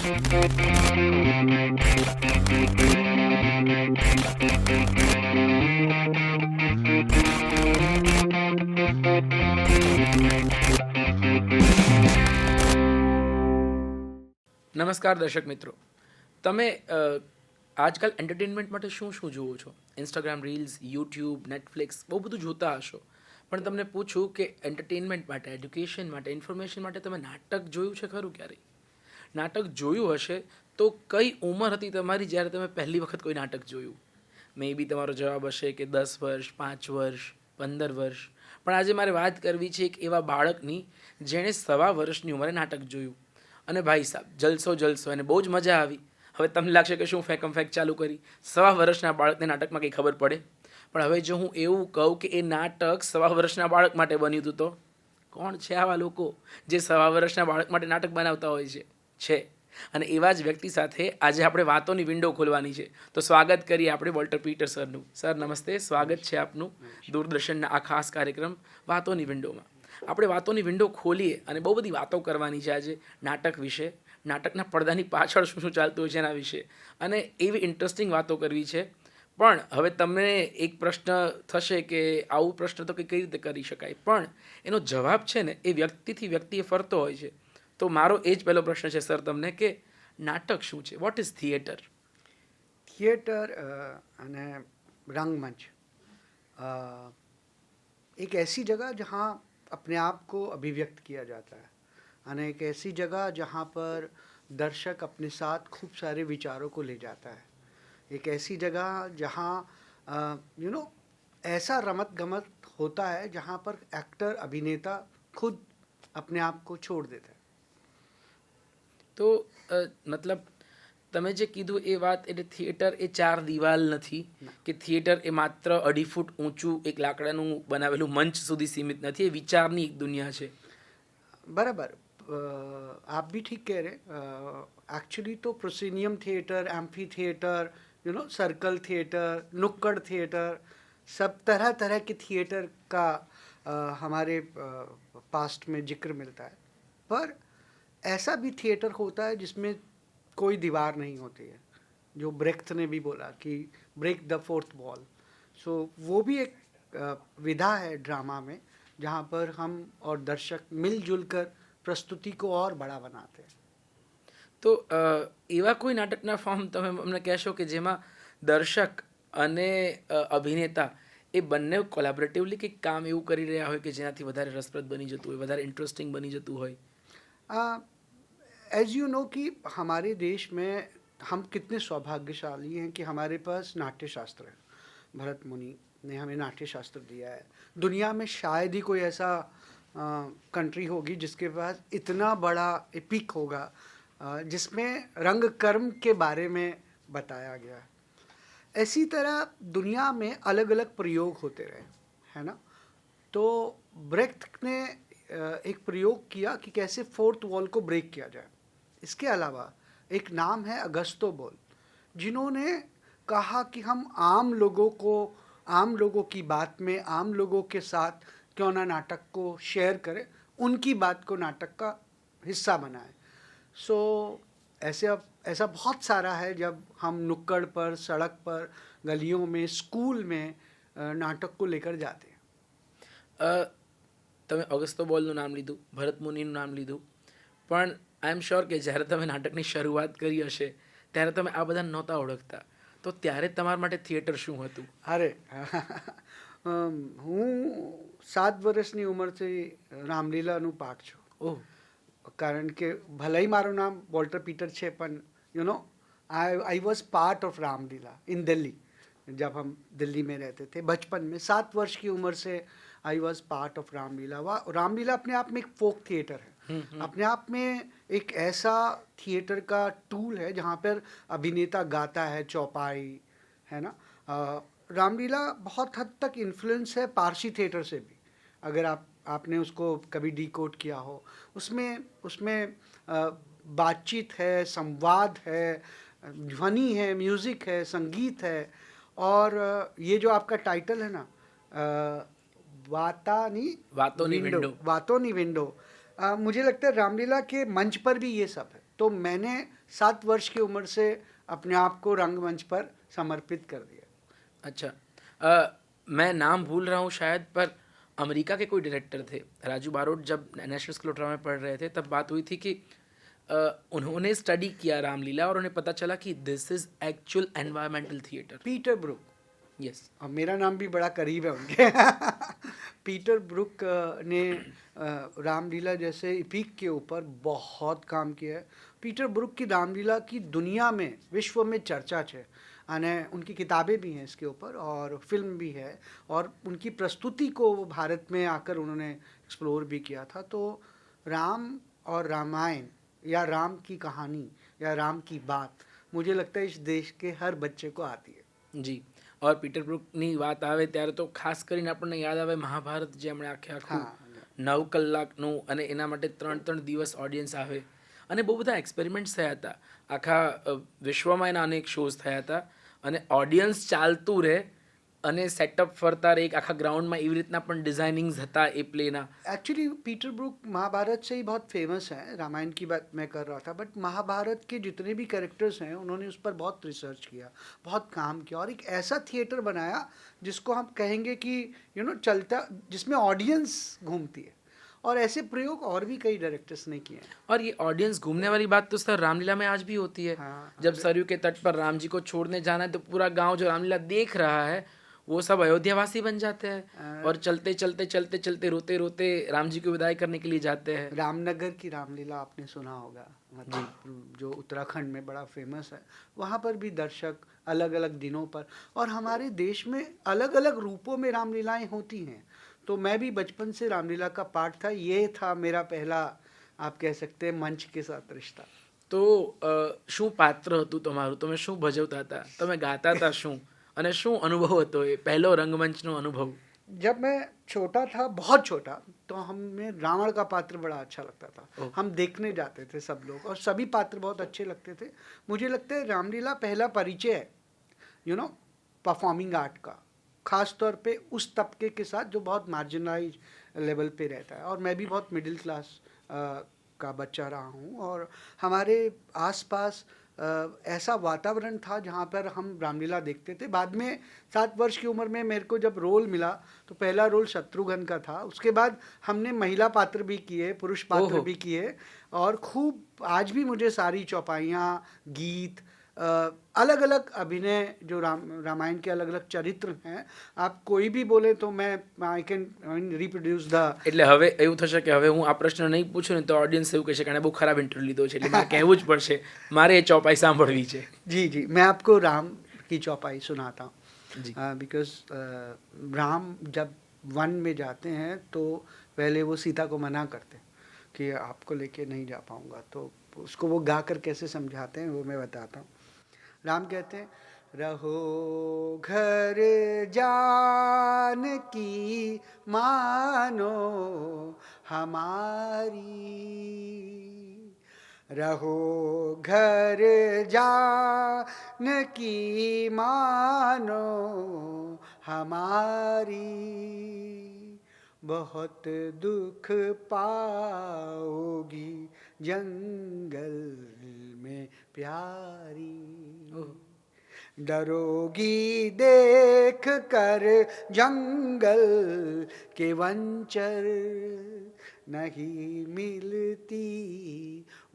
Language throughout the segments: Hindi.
નમસ્કાર દર્શક મિત્રો, તમે આજકાલ એન્ટરટેનમેન્ટ માટે શું શું જુઓ છો? ઇન્સ્ટાગ્રામ રીલ્સ, યુટ્યુબ, નેટફ્લિક્સ બહુ બધું જોતા હશો. પણ તમને પૂછું કે એન્ટરટેનમેન્ટ માટે, એડ્યુકેશન માટે, ઇન્ફોર્મેશન માટે તમે નાટક જોયું છે ખરું ક્યારેય? નાટક જોયું હશે તો કઈ ઉંમર હતી તમારી જ્યારે તમે પહેલી વખત કોઈ નાટક જોયું? મે બી તમારો જવાબ હશે કે 10 વર્ષ, 5 વર્ષ, 15 વર્ષ. પણ આજે મારે વાત કરવી છે એક એવા બાળકની જેણે 1.25 વર્ષની ઉંમરે નાટક જોયું. અને ભાઈ સાહેબ, જલસો જલસો, એને બહુ જ મજા આવી. હવે તમને લાગશે કે શું ફેંકમ ફેંક ચાલુ કરી, 1.25 વર્ષના બાળકને નાટકમાં કંઈ ખબર પડે? પણ હવે જો હું એવું કહું કે એ નાટક 1.25 વર્ષના બાળક માટે બન્યું હતું, તો કોણ છે આવા લોકો જે 1.25 વર્ષના બાળક માટે નાટક બનાવતા હોય છે? અને એવા જ વ્યક્તિ સાથે આજે આપણે વાતોની વિન્ડો ખોલવાની છે. તો સ્વાગત કરીએ આપણે વોલ્ટર પીટર સરનું. સર નમસ્તે, સ્વાગત છે આપનું દૂરદર્શનના આ ખાસ કાર્યક્રમ વાતોની વિન્ડોમાં. આપણે વાતોની વિન્ડો ખોલીએ અને બહુ બધી વાતો કરવાની છે આજે નાટક વિશે, નાટકના પડદાની પાછળ શું શું ચાલતું હોય છે એના વિશે, અને એવી ઇન્ટરેસ્ટિંગ વાતો કરવી છે. પણ હવે તમને એક પ્રશ્ન થશે કે આવું પ્રશ્ન તો કઈ રીતે કરી શકાય, પણ એનો જવાબ છે ને એ વ્યક્તિથી વ્યક્તિએ ફરતો હોય છે. તો મારો એ જ પહેલો પ્રશ્ન છે સર તમને કે નાટક શું છે? What is theatre? थिएटर અને रंगमंच एक ऐसी जगह जहाँ अपने आप को अभिव्यक्त किया जाता है, અને एक ऐसी जगह जहाँ पर दर्शक अपने साथ खूब सारे विचारों को ले जाता है. एक ऐसी जगह जहाँ ऐसा रमत गमत होता है जहाँ पर एक्टर अभिनेता खुद अपने आप को छोड़ देता है. તો મતલબ તમે જે કીધું એ વાત, એટલે થિયેટર એ 4 દિવાલ નથી, કે થિયેટર એ માત્ર 2.5 ફૂટ ઊંચું એક લાકડાનું બનાવેલું મંચ સુધી સીમિત નથી, એ વિચારની એક દુનિયા છે. बराबर. आप भी ठीक कह रहे. एक्चुअली तो proscenium theatre, amphi theatre, circle theatre, नुक्कड़ थिएटर, सब तरह तरह के थिएटर का हमारे पास्ट में जिक्र मिलता है. पर ऐसा भी थिएटर होता है जिसमें कोई दीवार नहीं होती है, जो ब्रेख्त ने भी बोला कि ब्रेक द फोर्थ वॉल. सो वो भी एक विधा है ड्रामा में, जहाँ पर हम और दर्शक मिलजुल कर प्रस्तुति को और बड़ा बनाते हैं. તો એવા કોઈ નાટકના ફોર્મ તમે અમને કહેશો કે જેમાં દર્શક અને અભિનેતા એ બંને કોલેબોરેટિવલી કંઈક કામ એવું કરી રહ્યા હોય કે જેનાથી વધારે રસપ્રદ બની જતું હોય, વધારે ઇન્ટરેસ્ટિંગ બની જતું હોય? एज यू नो कि हमारे देश में हम कितने सौभाग्यशाली हैं कि हमारे पास नाट्य शास्त्र है. भरत मुनि ने हमें नाट्य शास्त्र दिया है. दुनिया में शायद ही कोई ऐसा कंट्री होगी जिसके पास इतना बड़ा एपिक होगा जिसमें रंग कर्म के बारे में बताया गया है. ऐसी तरह दुनिया में अलग अलग प्रयोग होते रहे, है ना. तो ब्रेख्त ने एक प्रयोग किया कि कैसे फोर्थ वॉल को ब्रेक किया जाए. इसके अलावा एक नाम है अगस्तो बोल, जिन्होंने कहा कि हम आम लोगों की बात में, आम लोगों के साथ क्यों ना नाटक को शेयर करें, उनकी बात को नाटक का हिस्सा बनाएं. सो ऐसा बहुत सारा है जब हम नुक्कड़ पर, सड़क पर, गलियों में, स्कूल में नाटक को लेकर जाते हैं. તમે અગસ્તો બોલનું નામ લીધું, ભરત મુનિનું નામ લીધું, પણ આઈ એમ શ્યોર કે જ્યારે તમે નાટકની શરૂઆત કરી હશે ત્યારે તમે આ બધા નહોતા ઓળખતા. તો ત્યારે તમારા માટે થિયેટર શું હતું? અરે હું 7 વર્ષની ઉંમરથી રામલીલાનું પાઠ છું. ઓહ, કારણ કે ભલે મારું નામ વોલ્ટર પીટર છે, પણ I was part of Ramlila in Delhi. जब हम दिल्ली में रहते थे बचपन में, 7 वर्ष की उम्र से आई was part of Ramlila. Ramlila अपने आप में एक फोक थिएटर है, अपने आप में एक ऐसा थिएटर का टूल है जहाँ पर अभिनेता गाता है, चौपाई है ना. रामलीला बहुत हद तक इन्फ्लुएंस है पारसी थिएटर से भी, अगर आपने उसको कभी डिकोड किया हो. उसमें बातचीत है, संवाद है, ध्वनि है, म्यूज़िक है, संगीत है. और ये जो आपका टाइटल है ना, वातोनी विंडो, मुझे लगता है रामलीला के मंच पर भी ये सब है. तो मैंने 7 वर्ष की उम्र से अपने आप को रंगमंच पर समर्पित कर दिया। अच्छा, मैं नाम भूल रहा हूँ शायद, पर अमेरिका के कोई डायरेक्टर थे, राजू बारोट, जब नेशनल स्कूल ऑफ ड्रामा में पढ़ रहे थे तब बात हुई थी कि उन्होंने स्टडी किया रामलीला और उन्हें पता चला कि this is actual environmental theatre. Peter Brook, yes, और मेरा नाम भी बड़ा करीब है उनके पीटर ब्रुक ने रामलीला जैसे इपिक के ऊपर बहुत काम किया है। पीटर ब्रुक की रामलीला की दुनिया में, विश्व में चर्चा है, अने उनकी किताबें भी हैं इसके ऊपर और फिल्म भी है, और उनकी प्रस्तुति को भारत में आकर उन्होंने एक्सप्लोर भी किया था। तो राम और रामायण या राम की कहानी या राम की बात, मुझे लगता है इस देश के हर बच्चे को आती है। જી, और પીટર બ્રુકની વાત આવે ત્યારે તો ખાસ કરીને આપણને યાદ આવે મહાભારત, જે એમણે આખે આખું 9 કલાકનું, અને એના માટે 3 દિવસ ઓડિયન્સ આવે, અને બહુ બધા એક્સપેરિમેન્ટ્સ થયા હતા, આખા વિશ્વમાં એના અનેક શોઝ થયા હતા, અને ઓડિયન્સ ચાલતું રહે અને સેટઅપ ફરતા રહે, એક આખા ગ્રાઉન્ડમાં એવી રીતના પણ ડિઝાઇનિંગ્સ હતા એ પ્લેના. एक्चुअली पीटर ब्रुक महाभारत से ही बहुत फेमस है, रामायण की बात मैं कर रहा था, बट महाभारत के जितने भी कैरेक्टर्स हैं उन्होंने उस पर बहुत रिसर्च किया, बहुत काम किया, और एक ऐसा थिएटर बनाया जिसको हम कहेंगे कि चलता, जिसमें ऑडियंस घूमती है। और ऐसे प्रयोग और भी कई डायरेक्टर्स ने किए हैं। और ये ऑडियंस घूमने वाली बात तो सर रामलीला में आज भी होती है। हाँ, जब सरयू के तट पर राम जी को छोड़ने जाना है तो पूरा गांव जो रामलीला देख रहा है वो सब अयोध्यावासी बन जाते हैं, और चलते चलते चलते चलते रोते रोते राम जी को विदाई करने के लिए जाते हैं। रामनगर की रामलीला आपने सुना होगा, मतलब जो उत्तराखंड में बड़ा फेमस है, वहाँ पर भी दर्शक अलग अलग दिनों पर, और हमारे देश में अलग अलग रूपों में रामलीलाएं होती हैं। तो मैं भी बचपन से रामलीला का पार्ट था, ये था मेरा पहला, आप कह सकते हैं, मंच के साथ रिश्ता। તો શું પાત્ર હતું તમારું? તમે શું ભજવતા હતા? તમે ગાતા હતા શું? અને શું અનુભવ હતો એ પહેલો રંગમંચનો અનુભવ? जब मैं छोटा था, बहुत छोटा, तो हमें रावण का पात्र बड़ा अच्छा लगता था। हम देखने जाते थे सब लोग, और सभी पात्र बहुत अच्छे लगते थे। मुझे लगता है रामलीला पहला परिचय है परफॉर्मिंग आर्ट का, खास तौर पे उस तबके के साथ जो बहुत मार्जिनलाइज लेवल पे रहता है। और मैं भी बहुत मिडिल क्लास का बच्चा रहा हूँ, और हमारे आसपास ऐसा वातावरण था जहाँ पर हम रामलीला देखते थे। बाद में 7 वर्ष की उम्र में मेरे को जब रोल मिला तो पहला रोल शत्रुघ्न का था। उसके बाद हमने महिला पात्र भी किए, पुरुष पात्र भी किए, और खूब आज भी मुझे सारी चौपाइयाँ, गीत, अलग अलग अभिनय, जो रामायण के अलग अलग चरित्र हैं, आप कोई भी बोले तो मैं आई कैन रिप्रोड्यूस द। એટલે હવે એવું થશે કે હવે હું આ પ્રશ્ન નહીં પૂછું ને તો ઓડિયન્સ એવું કહેશે કે આણે બહુ ખરાબ ઇન્ટરવ્યુ લીધો છે, એટલે મારે કહેવું જ પડશે, મારે એ ચોપાઈ સાંભળવી છે. जी जी, मैं आपको राम की चौपाई सुनाता जी. हूँ, बिकॉज राम जब वन में जाते हैं तो पहले वो सीता को मना करते हैं कि आपको लेके नहीं जा पाऊँगा, तो उसको वो गा कर कैसे समझाते हैं वो मैं बताता हूँ। राम कहते हैं, रहो घर जानकी मानो हमारी, रहो घर जानकी मानो हमारी, बहुत दुख पाओगी जंगल में प्यारी, डरोगी देख कर जंगल के वंचर, नहीं मिलती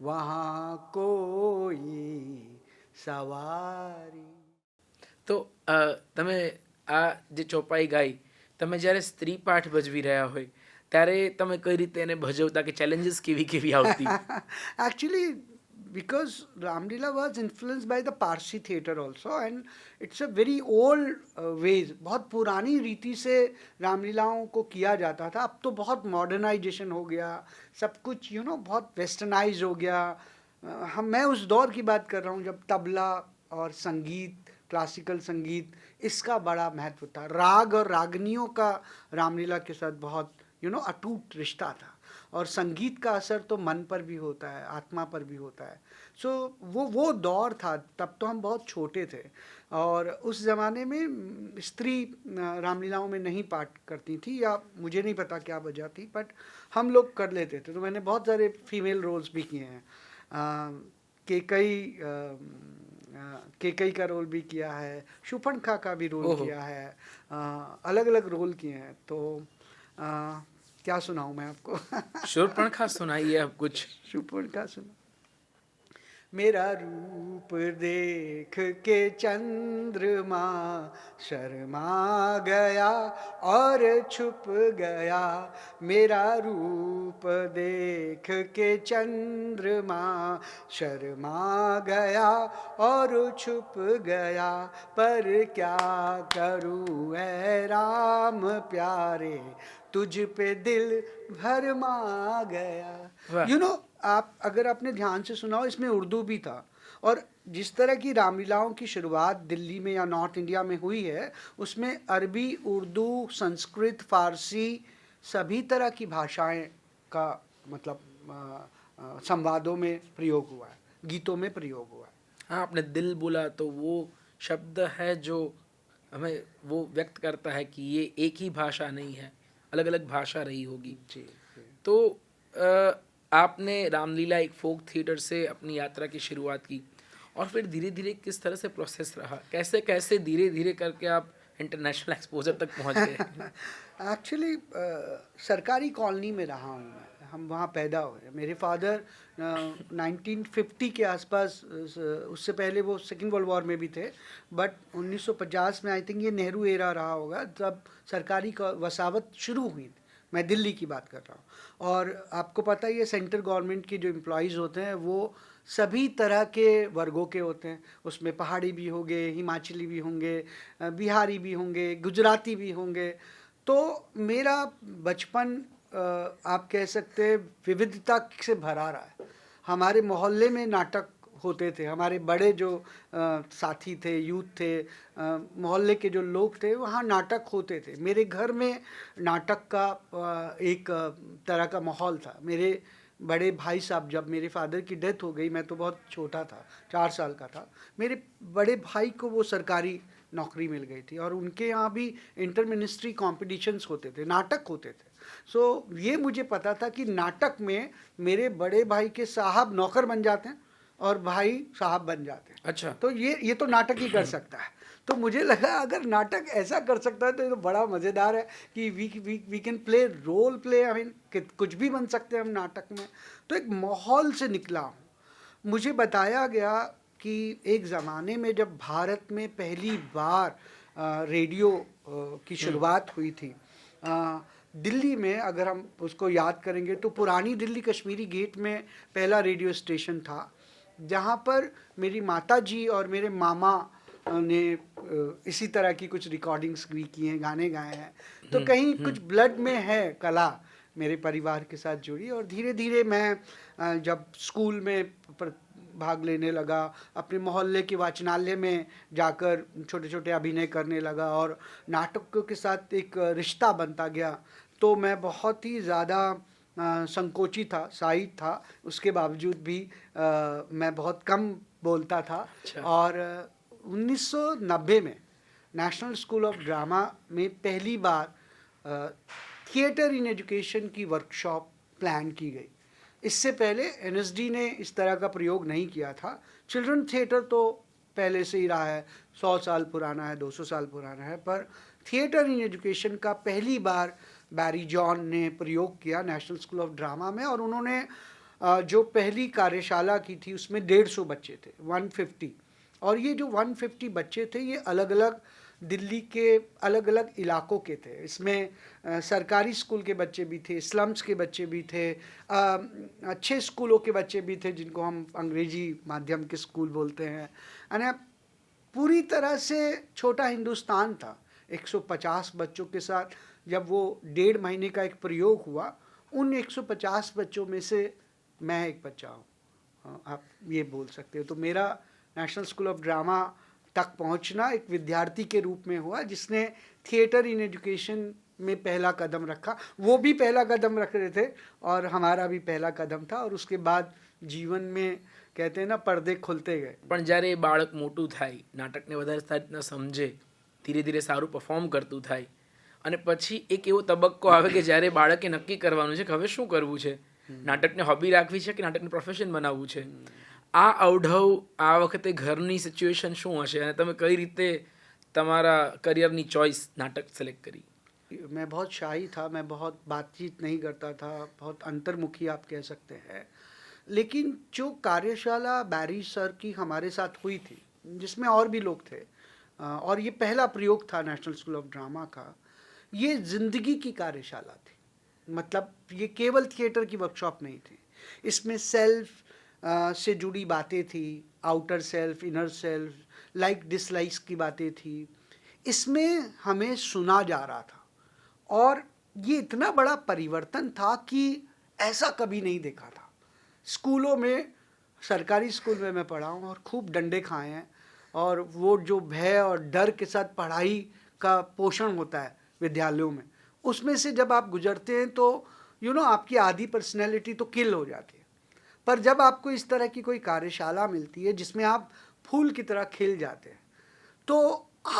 वहाँ कोई सवारी। તો તમે આ જે ચોપાઈ ગાઈ, તમે જ્યારે સ્ત્રી પાઠ ભજવી રહ્યા હોય ત્યારે તમે કઈ રીતે એને ભજવતા, કે ચેલેન્જીસ કેવી કેવી આવતી? Actually, because Ramlila was influenced by the Parsi theatre also, and it's a very old ways, बहुत पुरानी रीति से रामलीलाओं को किया जाता था। अब तो बहुत मॉडर्नाइजेशन हो गया, सब कुछ बहुत वेस्टर्नाइज हो गया। मैं उस दौर की बात कर रहा हूँ जब तबला और संगीत, क्लासिकल संगीत, इसका बड़ा महत्व था। राग और रागनियों का रामलीला के साथ बहुत अटूट रिश्ता था, और संगीत का असर तो मन पर भी होता है, आत्मा पर भी होता है। सो वो दौर था, तब तो हम बहुत छोटे थे, और उस ज़माने में स्त्री रामलीलाओं में नहीं पार्ट करती थी, या मुझे नहीं पता क्या वजह थी, बट हम लोग कर लेते थे। तो मैंने बहुत सारे फीमेल रोल्स भी किए हैं। केकई का रोल भी किया है, शूर्पणखा का भी रोल ओहो। किया है, अलग अलग रोल किए हैं। तो क्या सुनाऊं मैं आपको? शूर्पणखा सुनाइए अब कुछ। शूर्पणखा सुना। मेरा रूप देख के चंद्रमा शर्मा गया और छुप गया। मेरा रूप देख के चंद्रमा शर्मा गया और छुप गया। पर क्या करूं ऐ राम प्यारे, तुझ पे दिल भरमा गया। वाह। यू नो, आप अगर आपने ध्यान से सुना हो, इसमें उर्दू भी था। और जिस तरह की रामलीलाओं की शुरुआत दिल्ली में या नॉर्थ इंडिया में हुई है, उसमें अरबी, उर्दू, संस्कृत, फारसी सभी तरह की भाषाएं का मतलब संवादों में प्रयोग हुआ है, गीतों में प्रयोग हुआ है। हाँ, आपने दिल बोला तो वो शब्द है जो हमें वो व्यक्त करता है कि ये एक ही भाषा नहीं है, अलग अलग भाषा रही होगी। जी। तो आपने रामलीला एक फोक थिएटर से अपनी यात्रा की शुरुआत की, और फिर धीरे धीरे किस तरह से प्रोसेस रहा, कैसे कैसे धीरे धीरे करके आप इंटरनेशनल एक्सपोजर तक पहुंच गए? एक्चुअली सरकारी कॉलोनी में रहा हूँ मैं, हम वहाँ पैदा हुए। मेरे फादर 1950 के आसपास, उससे पहले वो सेकेंड वर्ल्ड वॉर में भी थे, बट 1950 में आई थिंक ये नेहरू एरा रहा होगा, तब सरकारी वसावत शुरू हुई थी। मैं दिल्ली की बात कर रहा हूँ। और आपको पता ही है, सेंट्रल गवर्नमेंट के जो एम्प्लॉयज़ होते हैं वो सभी तरह के वर्गों के होते हैं। उसमें पहाड़ी भी होंगे, हिमाचली भी होंगे, बिहारी भी होंगे, गुजराती भी होंगे। तो मेरा बचपन आप कह सकते हैं विविधता से भरा रहा है। हमारे मोहल्ले में नाटक होते थे, हमारे बड़े जो साथी थे, यूथ थे, मोहल्ले के जो लोग थे, वहाँ नाटक होते थे। मेरे घर में नाटक का एक तरह का माहौल था। मेरे बड़े भाई साहब, जब मेरे फादर की डेथ हो गई, मैं तो बहुत छोटा था, 4 साल का था, मेरे बड़े भाई को वो सरकारी नौकरी मिल गई थी, और उनके यहाँ भी इंटर मिनिस्ट्री कॉम्पिटिशन्स होते थे, नाटक होते थे। सो ये मुझे पता था कि नाटक में मेरे बड़े भाई के साहब नौकर बन जाते हैं और भाई साहब बन जाते हैं। अच्छा। तो ये तो नाटक ही कर सकता है। तो मुझे लगा अगर नाटक ऐसा कर सकता है तो ये तो बड़ा मज़ेदार है कि we can play role play, I mean कुछ भी बन सकते हैं हम नाटक में। तो एक माहौल से निकला हूँ। मुझे बताया गया कि एक ज़माने में जब भारत में पहली बार रेडियो की शुरुआत हुई थी, दिल्ली में, अगर हम उसको याद करेंगे तो पुरानी दिल्ली कश्मीरी गेट में पहला रेडियो स्टेशन था, जहाँ पर मेरी माता जी और मेरे मामा ने इसी तरह की कुछ रिकॉर्डिंग्स भी की हैं, गाने गाए हैं। तो कहीं कुछ ब्लड में है कला मेरे परिवार के साथ जुड़ी। और धीरे धीरे मैं जब स्कूल में भाग लेने लगा, अपने मोहल्ले के वाचनालय में जाकर छोटे छोटे अभिनय करने लगा और नाटकों के साथ एक रिश्ता बनता गया। तो मैं बहुत ही ज़्यादा संकोची था, शाही था, उसके बावजूद भी मैं बहुत कम बोलता था। अच्छा। और 1990 में नेशनल स्कूल ऑफ ड्रामा में पहली बार थिएटर इन एजुकेशन की वर्कशॉप प्लान की गई। इससे पहले एनएसडी ने इस तरह का प्रयोग नहीं किया था। चिल्ड्रन थिएटर तो पहले से ही रहा है, 100 साल पुराना है, 200 साल पुराना है, पर थिएटर इन एजुकेशन का पहली बार बैरी जॉन ने प्रयोग किया नेशनल स्कूल ऑफ ड्रामा में। और उन्होंने जो पहली कार्यशाला की थी उसमें 150 बच्चे थे, 150। और ये जो 150 बच्चे थे ये अलग अलग दिल्ली के अलग अलग इलाकों के थे। इसमें सरकारी स्कूल के बच्चे भी थे, स्लम्स के बच्चे भी थे, अच्छे स्कूलों के बच्चे भी थे जिनको हम अंग्रेजी माध्यम के स्कूल बोलते हैं। यानी पूरी तरह से छोटा हिंदुस्तान था। 150 बच्चों के साथ जब वो 1.5 महीने का एक प्रयोग हुआ, उन 150 बच्चों में से मैं एक बच्चा हूँ, आप ये बोल सकते हो। तो मेरा नेशनल स्कूल ऑफ ड्रामा तक पहुंचना एक विद्यार्थी के रूप में हुआ जिसने थिएटर इन एजुकेशन में पहला कदम रखा। वो भी पहला कदम रख रहे थे और हमारा भी पहला कदम था। और उसके बाद जीवन में कहते हैं ना, पर्दे खुलते गए। પણ જ્યારે એ બાળક મોટું થાય, નાટકને વધારે સારી રીતના સમજે, ધીરે ધીરે સારું પરફોર્મ કરતું થાય, અને પછી એક એવો તબક્કો આવે કે જ્યારે બાળકે નક્કી કરવાનું છે કે હવે શું કરવું છે, નાટકને હોબી રાખવી છે કે નાટકને પ્રોફેશન બનાવવું છે. આ અવઢવ આ વખતે ઘરની સિચ્યુએશન શું હશે અને તમે કઈ રીતે તમારા કરિયરની ચોઇસ નાટક સિલેક્ટ કરી? मैं बहुत शाही था, मैं बहुत बातचीत नहीं करता था, बहुत अंतर्मुखी आप कह सकते हैं। लेकिन जो कार्यशाला बैरी सर की हमारे साथ हुई थी, जिसमें और भी लोग थे, और ये पहला प्रयोग था नेशनल स्कूल ऑफ ड्रामा का, ये ज़िंदगी की कार्यशाला थी। मतलब ये केवल थिएटर की वर्कशॉप नहीं थी, इसमें सेल्फ से जुड़ी बातें थी, outer self, inner self, like dislikes की बातें थी। इसमें हमें सुना जा रहा था और ये इतना बड़ा परिवर्तन था कि ऐसा कभी नहीं देखा था। स्कूलों में, सरकारी स्कूल में मैं पढ़ा हूँ और खूब डंडे खाए हैं, और वो जो भय और डर के साथ पढ़ाई का पोषण होता है विद्यालयों में, उसमें से जब आप गुजरते हैं तो आपकी आधी पर्सनैलिटी तो किल हो जाती है। पर जब आपको इस तरह की कोई कार्यशाला मिलती है जिसमें आप फूल की तरह खिल जाते हैं, तो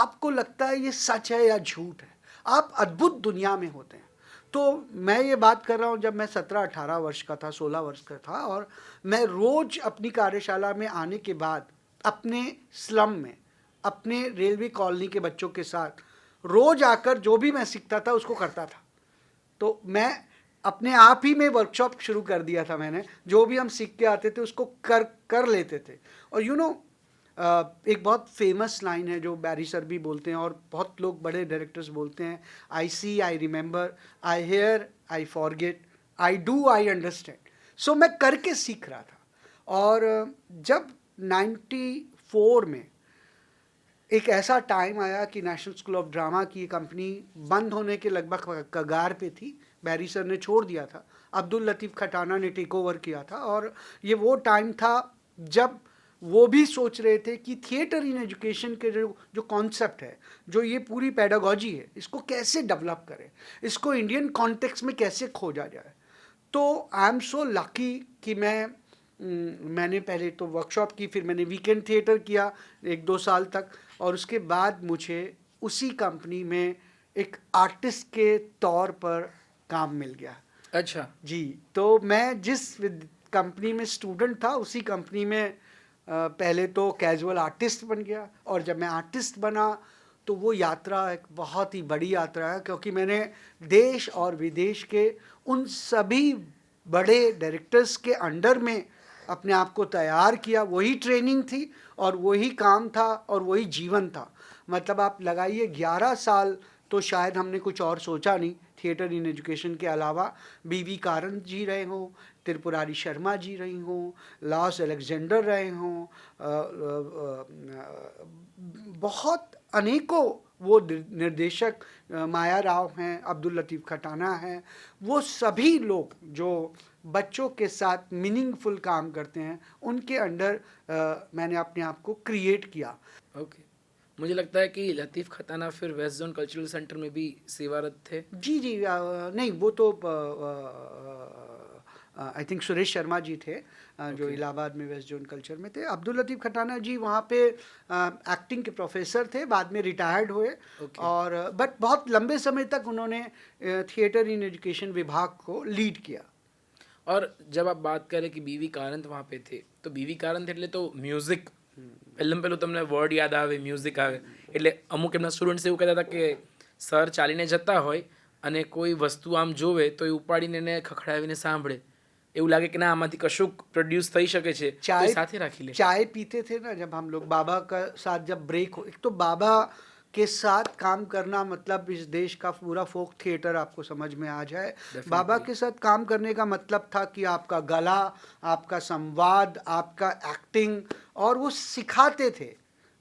आपको लगता है ये सच है या झूठ है, आप अद्भुत दुनिया में होते हैं। तो मैं ये बात कर रहा हूँ जब मैं 17-18 वर्ष का था, 16 वर्ष का था, और मैं रोज अपनी कार्यशाला में आने के बाद अपने स्लम में, अपने रेलवे कॉलोनी के बच्चों के साथ रोज आकर जो भी मैं सीखता था उसको करता था। तो मैं अपने आप ही में वर्कशॉप शुरू कर दिया था मैंने, जो भी हम सीख के आते थे उसको कर लेते थे। और एक बहुत फेमस लाइन है जो बैरी सर भी बोलते हैं और बहुत लोग बड़े डायरेक्टर्स बोलते हैं, I see, I remember, I hear, I forget, I do, I understand. So मैं करके सीख रहा था। और जब 94 में एक ऐसा टाइम आया कि नेशनल स्कूल ऑफ ड्रामा की कंपनी बंद होने के लगभग कगार पे थी, बैरी सर ने छोड़ दिया था, अब्दुल लतीफ़ खटाना ने टेक ओवर किया था, और ये वो टाइम था जब वो भी सोच रहे थे कि थिएटर इन एजुकेशन के जो कॉन्सेप्ट है, जो ये पूरी पेडागॉजी है, इसको कैसे डेवलप करें, इसको इंडियन कॉन्टेक्स्ट में कैसे खोजा जाए। तो आई एम सो लकी कि मैंने पहले तो वर्कशॉप की, फिर मैंने वीकेंड थिएटर किया 1-2 साल तक, और उसके बाद मुझे उसी कंपनी में एक आर्टिस्ट के तौर पर काम मिल गया। अच्छा जी, तो मैं जिस कंपनी में स्टूडेंट था उसी कंपनी में पहले तो कैजुअल आर्टिस्ट बन गया, और जब मैं आर्टिस्ट बना तो वो यात्रा एक बहुत ही बड़ी यात्रा है, क्योंकि मैंने देश और विदेश के उन सभी बड़े डायरेक्टर्स के अंडर में अपने आप को तैयार किया। वही ट्रेनिंग थी और वही काम था और वही जीवन था। मतलब आप लगाइए 11 साल तो शायद हमने कुछ और सोचा नहीं थिएटर इन एजुकेशन के अलावा। बीवी कारन जी रहे हों, त्रिपुरारी शर्मा जी रही हों, लॉस अलेक्जेंडर रहे हों, बहुत अनेकों वो निर्देशक, माया राव हैं, अब्दुल लतीफ़ खटाना हैं, वो सभी लोग जो बच्चों के साथ मीनिंगफुल काम करते हैं, उनके अंडर मैंने अपने आप को क्रिएट किया। ओके मुझे लगता है कि लतीफ़ खताना फिर वेस्ट जोन कल्चरल सेंटर में भी सेवारत थे। जी जी, नहीं वो तो आई थिंक सुरेश शर्मा जी थे, जो इलाहाबाद में वेस्ट जोन कल्चर में थे। अब्दुल लतीफ़ खटाना जी वहाँ पे एक्टिंग के प्रोफेसर थे, बाद में रिटायर्ड हुए, और बट बहुत लंबे समय तक उन्होंने थिएटर इन एजुकेशन विभाग को लीड किया। और जब आप बात करें कि बीवी કારંત वहाँ पे थे, તો બીવી કારંત એટલે તો મ્યુઝિક, પહેલું તમને વર્ડ યાદ આવે, મ્યુઝિક આવે, એટલે અમુક એમના સ્ટુડન્ટ્સ એવું કહેતા હતા કે સર ચાલીને જતા હોય અને કોઈ વસ્તુ આમ જોવે તો એ ઉપાડીને એને ખખડાવીને સાંભળે, એવું લાગે કે ના આમાંથી કશુંક પ્રોડ્યુસ થઈ શકે છે, તો એ સાથે રાખી લે। चाय पीते थे ना जब हम लोग, बाबा का साथ जब ब्रेक हो, एक तो बाबा के साथ काम करना मतलब इस देश का पूरा फोक थिएटर आपको समझ में आ जाए। बाबा के साथ काम करने का मतलब था कि आपका गला, आपका संवाद, आपका एक्टिंग, और वो सिखाते थे।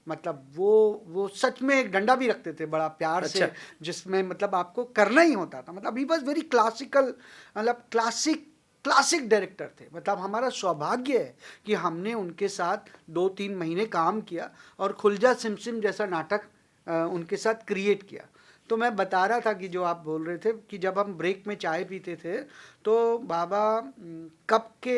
मतलब वो सच में एक डंडा भी रखते थे बड़ा प्यार से, जिसमें मतलब आपको करना ही होता था। मतलब ही वॉज वेरी क्लासिकल, मतलब क्लासिक डायरेक्टर थे। मतलब हमारा सौभाग्य है कि हमने उनके साथ 2-3 महीने काम किया और खुलजा सिमसिम जैसा नाटक उनके साथ क्रिएट किया। तो मैं बता रहा था कि जो आप बोल रहे थे कि जब हम ब्रेक में चाय पीते थे तो बाबा कप के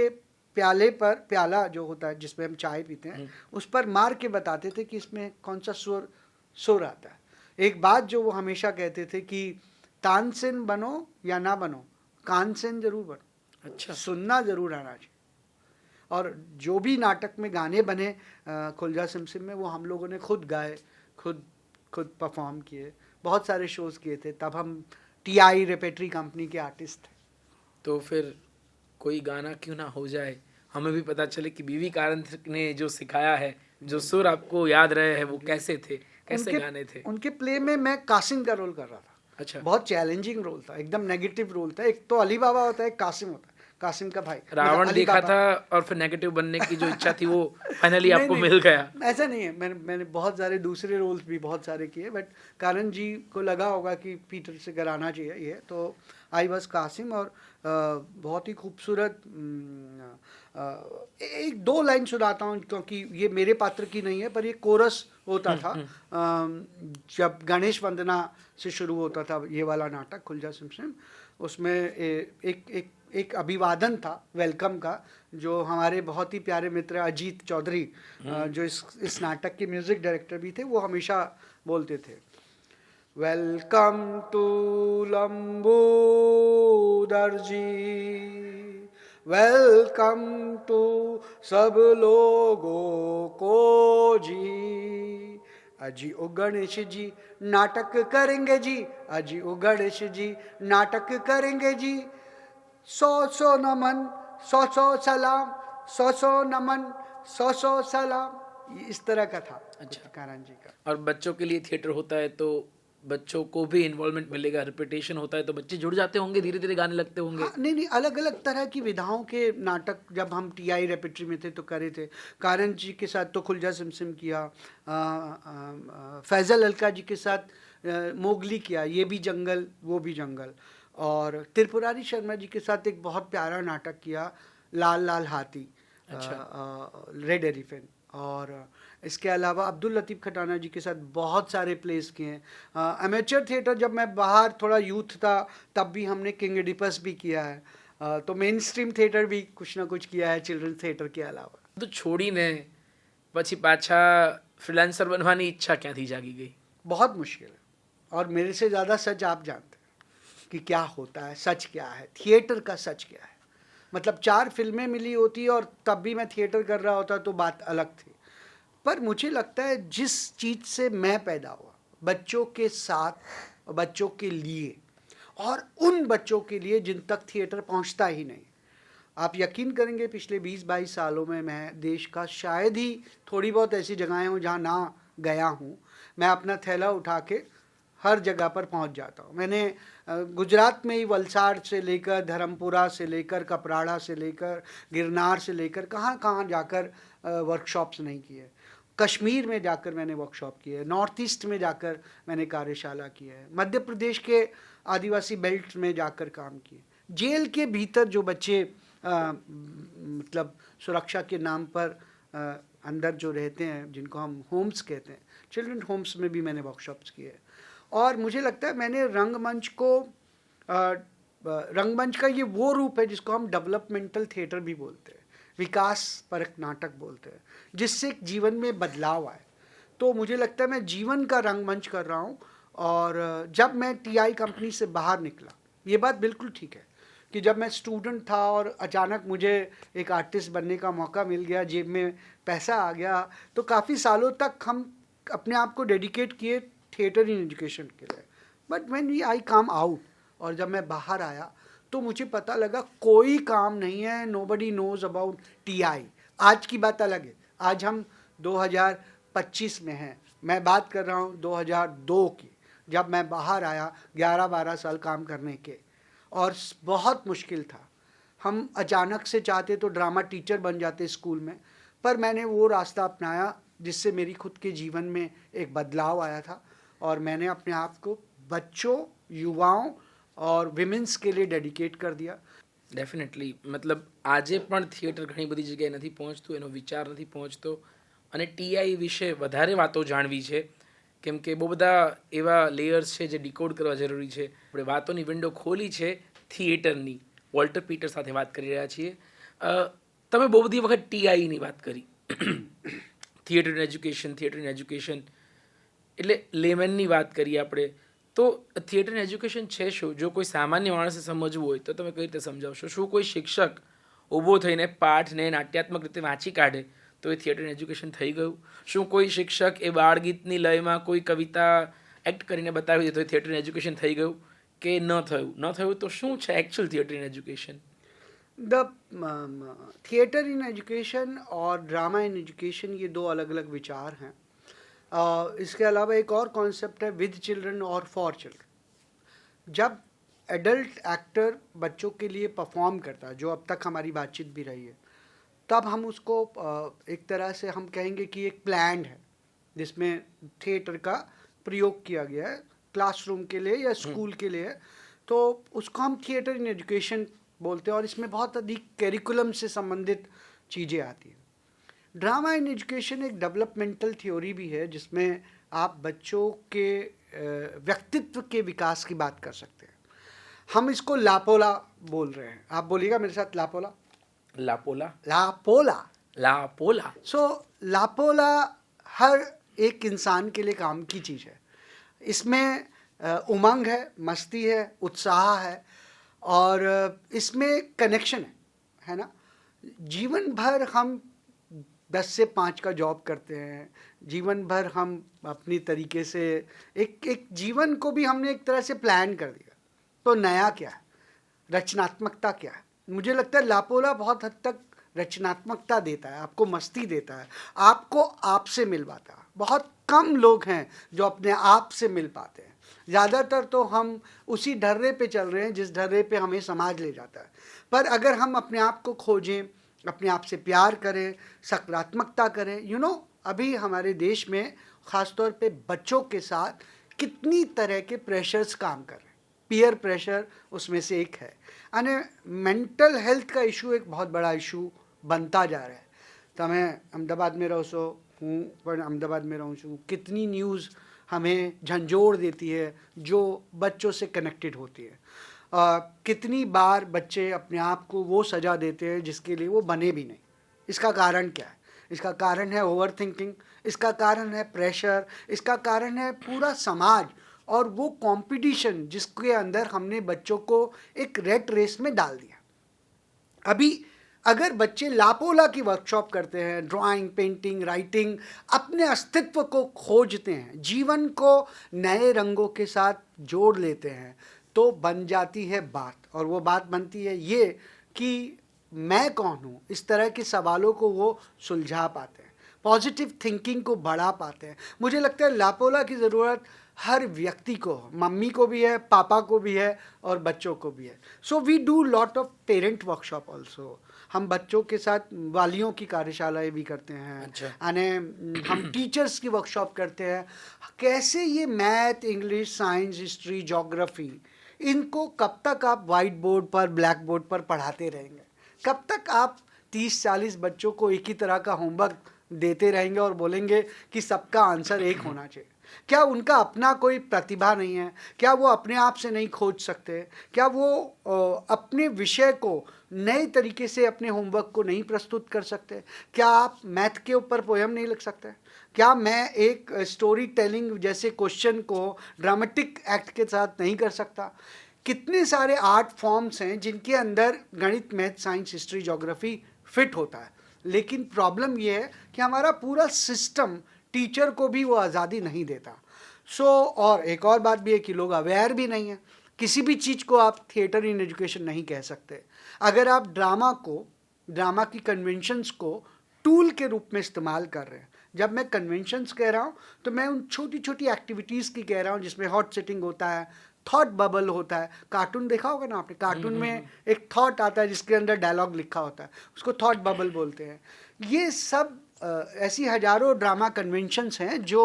प्याले पर, प्याला जो होता है जिसमें हम चाय पीते हैं, उस पर मार के बताते थे कि इसमें कौन सा सुर आता है। एक बात जो वो हमेशा कहते थे कि तानसेन बनो या ना बनो, कानसेन जरूर बनो। अच्छा, सुनना जरूर आना चाहिए। और जो भी नाटक में गाने बने खुलजा सिमसिम में, वो हम लोगों ने खुद गाए, खुद परफॉर्म किए, बहुत सारे शोज़ किए थे। तब हम टीआई रेपेट्री कंपनी के आर्टिस्ट थे। तो फिर कोई गाना क्यों ना हो जाए, हमें भी पता चले कि बीवी कारंथ ने जो सिखाया है, जो सुर आपको याद रहे हैं, वो कैसे थे, कैसे गाने थे? उनके प्ले में मैं कासिम का रोल कर रहा था। अच्छा, बहुत चैलेंजिंग रोल था, एकदम नेगेटिव रोल था। एक तो अली बाबा होता है, एक कासिम होता है, कासिम का भाई। रावण मतलब अली देखा बाबा। था और फिर नेगेटिव बनने की जो इच्छा थी वो फाइनली नहीं, आपको नहीं, मिल गया। ऐसा नहीं है। मैंने बहुत सारे दूसरे रोल्स भी बहुत सारे किए, बट कारण जी को लगा होगा कि पीटर से कराना चाहिए ये, तो आई वॉज कासिम। और बहुत ही खूबसूरत एक दो लाइन सुनाता हूँ, क्योंकि ये मेरे पात्र की नहीं है, पर ये कोरस होता था जब गणेश वंदना से शुरू होता था ये वाला नाटक खुलजा सिमसिम। उसमें एक अभिवादन था वेलकम का, जो हमारे बहुत ही प्यारे मित्र अजीत चौधरी जो इस नाटक के म्यूजिक डायरेक्टर भी थे, वो हमेशा बोलते थे, welcome to Lambodar ji, welcome to सब लोगों को जी, अजी ओ गणेश जी नाटक करेंगे जी, अजी ओ गणेश जी नाटक करेंगे जी, 100 नमन 100 सलाम, 100 नमन 100 सलाम। इस तरह का था। अच्छा, कारण जी का। और बच्चों के लिए थिएटर होता है तो बच्चों को भी इन्वॉल्वमेंट मिलेगा, रिपीटेशन होता है तो बच्चे जुड़ जाते होंगे, धीरे धीरे गाने लगते होंगे। हाँ, नहीं, अलग अलग तरह की विधाओं के नाटक जब हम टीआई रेपेट्री में थे तो करे थे। कारण जी के साथ तो खुलजा सिमसिम किया, फैजल अलका जी के साथ मोगली किया, ये भी जंगल वो भी जंगल, और त्रिपुरारी शर्मा जी के साथ एक बहुत प्यारा नाटक किया, लाल लाल हाथी, रेड एलिफेंट। और इसके अलावा अब्दुल लतीफ़ खटाना जी के साथ बहुत सारे प्लेस किए हैं। एमेचर थिएटर जब मैं बाहर थोड़ा यूथ था तब भी हमने किंग एडिपस भी किया है। तो मेन स्ट्रीम थिएटर भी कुछ ना कुछ किया है चिल्ड्रंस थिएटर के अलावा। तो છોડીને પછી પાછા ફ્રીલાન્સર બનવાની ઈચ્છા ક્યાંથી જાગી ગઈ? बहुत मुश्किल है, और मेरे से ज़्यादा सच आप जानते हैं कि क्या होता है, सच क्या है, थिएटर का सच क्या है। मतलब 4 फिल्में मिली होती और तब भी मैं थिएटर कर रहा होता तो बात अलग थी। पर मुझे लगता है जिस चीज़ से मैं पैदा हुआ, बच्चों के साथ, बच्चों के लिए, और उन बच्चों के लिए जिन तक थिएटर पहुंचता ही नहीं। आप यकीन करेंगे पिछले 20-22 सालों में मैं देश का शायद ही थोड़ी बहुत ऐसी जगहें हों जहाँ ना गया हूँ। मैं अपना थैला उठा के हर जगह पर पहुँच जाता हूँ। मैंने गुजरात में ही वलसाड़ से लेकर धर्मपुरा से लेकर कपराड़ा से लेकर गिरनार से लेकर कहाँ कहाँ जाकर वर्कशॉप्स नहीं किए। कश्मीर में जाकर मैंने वर्कशॉप किए, नॉर्थ ईस्ट में जाकर मैंने कार्यशाला की है, मध्य प्रदेश के आदिवासी बेल्ट में जाकर काम किए। जेल के भीतर जो बच्चे मतलब सुरक्षा के नाम पर अंदर जो रहते हैं, जिनको हम होम्स कहते हैं, चिल्ड्रन होम्स में भी मैंने वर्कशॉप्स किए। और मुझे लगता है मैंने रंगमंच को रंगमंच का ये वो रूप है जिसको हम डेवलपमेंटल थिएटर भी बोलते हैं, विकास परक नाटक बोलते हैं, जिससे जीवन में बदलाव आए। तो मुझे लगता है मैं जीवन का रंगमंच कर रहा हूँ। और जब मैं टीआई कंपनी से बाहर निकला, ये बात बिल्कुल ठीक है कि जब मैं स्टूडेंट था और अचानक मुझे एक आर्टिस्ट बनने का मौका मिल गया, जेब में पैसा आ गया, तो काफ़ी सालों तक हम अपने आप को डेडिकेट किए थिएटर इन एजुकेशन के लिए। But when we I come out, और जब मैं बाहर आया तो मुझे पता लगा कोई काम नहीं है, नोबडी नोज अबाउट टीआई। आज की बात अलग है, आज हम 2025 में हैं, मैं बात कर रहा हूँ 2002 की, जब मैं बाहर आया 11-12 साल काम करने के, और बहुत मुश्किल था। हम अचानक से चाहते तो ड्रामा टीचर बन जाते स्कूल में, पर मैंने वो रास्ता अपनाया जिससे मेरी खुद के जीवन में एक बदलाव आया था, और मैंने अपने आप को बच्चों, युवाओं और विमेन्स के लिए डेडिकेट कर दिया। ડેફિનેટલી, મતલબ આજે પણ થિયેટર ઘણી બધી જગ્યાએ નથી પહોંચતું, એનો વિચાર નથી પહોંચતો, અને ટીઆઈ વિશે વધારે વાતો જાણવી છે, કેમ કે બહુ બધા એવા લેયર્સ છે જે ડીકોડ કરવા જરૂરી છે. આપણે વાતોની વિન્ડો ખોલી છે થિયેટરની. વોલ્ટર પીટર સાથે વાત કરી રહ્યા છીએ. તમે બહુ બધી વખત ટીઆઈની વાત કરી, થિયેટર ઇન એજ્યુકેશન, એટલે લેમેનની વાત કરી આપણે. તો થિયેટર એજ્યુકેશન છે શું? જો કોઈ સામાન્ય માણસે સમજવું હોય તો તમે કઈ રીતે સમજાવશો? શું કોઈ શિક્ષક ઊભો થઈને પાઠને નાટ્યાત્મક રીતે વાંચી કાઢે તો એ થિયેટર એજ્યુકેશન થઈ ગયું. શું કોઈ શિક્ષક એ બાળગીતની લયમાં કોઈ કવિતા એક્ટ કરીને બતાવી દે તો એ થિયેટર એજ્યુકેશન થઈ ગયું કે ન થયું? ન થયું તો શું છે actual theatre education? The theatre in education और ड्रामा इन एजुकेशन ये दो अलग अलग विचार हैं. इसके अलावा एक और कॉन्सेप्ट है विद चिल्ड्रन और फॉर चिल्ड्रन. जब एडल्ट एक्टर बच्चों के लिए परफॉर्म करता है, जो अब तक हमारी बातचीत भी रही है, तब हम उसको एक तरह से हम कहेंगे कि एक प्लान्ड है जिसमें थिएटर का प्रयोग किया गया है क्लासरूम के लिए या स्कूल के लिए. तो उसको हम थिएटर इन एजुकेशन बोलते हैं और इसमें बहुत अधिक करिकुलम से संबंधित चीज़ें आती हैं. ड्रामा इन एजुकेशन एक डेवलपमेंटल थ्योरी भी है जिसमें आप बच्चों के व्यक्तित्व के विकास की बात कर सकते हैं. हम इसको लापोला बोल रहे हैं. आप बोलिएगा मेरे साथ लापोला. लापोला. लापोला. लापोला. सो लापोला हर एक इंसान के लिए काम की चीज़ है. इसमें उमंग है, मस्ती है, उत्साह है और इसमें कनेक्शन है ना. जीवन भर हम 10 से 5 का जॉब करते हैं. जीवन भर हम अपनी तरीके से एक जीवन को भी हमने एक तरह से प्लान कर दिया. तो नया क्या है, रचनात्मकता क्या है? मुझे लगता है लापोला बहुत हद तक रचनात्मकता देता है, आपको मस्ती देता है, आपको आपसे मिलवाता है. बहुत कम लोग हैं जो अपने आप से मिल पाते हैं. ज़्यादातर तो हम उसी ढर्रे पे चल रहे हैं जिस ढर्रे पे हमें समाज ले जाता है. पर अगर हम अपने आप को खोजें, अपने आप से प्यार करें, सकारात्मकता करें, अभी हमारे देश में ख़ासतौर पे बच्चों के साथ कितनी तरह के प्रेशर्स काम कर रहे हैं. पीयर प्रेशर उसमें से एक है. यानी मेंटल हेल्थ का इशू एक बहुत बड़ा इशू बनता जा रहा है. તમે અમદાવાદ में रहो सो हूँ पर अहमदाबाद में रहूँ છું. कितनी न्यूज़ हमें झंझोड़ देती है जो बच्चों से कनेक्टेड होती है. कितनी बार बच्चे अपने आप को वो सज़ा देते हैं जिसके लिए वो बने भी नहीं. इसका कारण क्या है? इसका कारण है ओवर थिंकिंग, इसका कारण है प्रेशर, इसका कारण है पूरा समाज और वो कंपटीशन जिसके अंदर हमने बच्चों को एक रेट रेस में डाल दिया. अभी अगर बच्चे लापोला की वर्कशॉप करते हैं, ड्राइंग, पेंटिंग, राइटिंग, अपने अस्तित्व को खोजते हैं, जीवन को नए रंगों के साथ जोड़ लेते हैं, तो बन जाती है बात. और वो बात बनती है ये कि मैं कौन हूँ. इस तरह के सवालों को वो सुलझा पाते हैं, पॉजिटिव थिंकिंग को बढ़ा पाते हैं. मुझे लगता है लापोला की ज़रूरत हर व्यक्ति को, मम्मी को भी है, पापा को भी है और बच्चों को भी है. So we do lot of parent workshop also. हम बच्चों के साथ वालियों की कार्यशालाएं भी करते हैं. अच्छा. हम टीचर्स की वर्कशॉप करते हैं. कैसे ये math, English, science, history, geography, इनको कब तक आप वाइट बोर्ड पर, ब्लैक बोर्ड पर पढ़ाते रहेंगे? कब तक आप 30-40 बच्चों को एक ही तरह का होमवर्क देते रहेंगे और बोलेंगे कि सबका आंसर एक होना चाहिए? क्या उनका अपना कोई प्रतिभा नहीं है? क्या वो अपने आप से नहीं खोज सकते? क्या वो अपने विषय को नए तरीके से अपने होमवर्क को नहीं प्रस्तुत कर सकते? क्या आप मैथ के ऊपर पोयम नहीं लिख सकते? क्या मैं एक स्टोरी टेलिंग जैसे क्वेश्चन को ड्रामेटिक एक्ट के साथ नहीं कर सकता? कितने सारे आर्ट फॉर्म्स हैं जिनके अंदर गणित, math, science, history, geography fit होता है. लेकिन प्रॉब्लम ये है कि हमारा पूरा सिस्टम टीचर को भी वो आज़ादी नहीं देता. और एक और बात भी है कि लोग अवेयर भी नहीं है. किसी भी चीज़ को आप थिएटर इन एजुकेशन नहीं कह सकते. अगर आप ड्रामा की कन्वेंशंस को टूल के रूप में इस्तेमाल कर रहे हैं. जब मैं कन्वेंशंस कह रहा हूँ तो मैं उन छोटी छोटी एक्टिविटीज़ की कह रहा हूँ जिसमें हॉट सिटिंग होता है, थॉट बबल होता है. कार्टून देखा होगा ना आपने. कार्टून में एक थॉट आता है जिसके अंदर डायलॉग लिखा होता है, उसको थॉट बबल बोलते हैं. ये सब ऐसी हजारों ड्रामा कन्वेंशंस हैं जो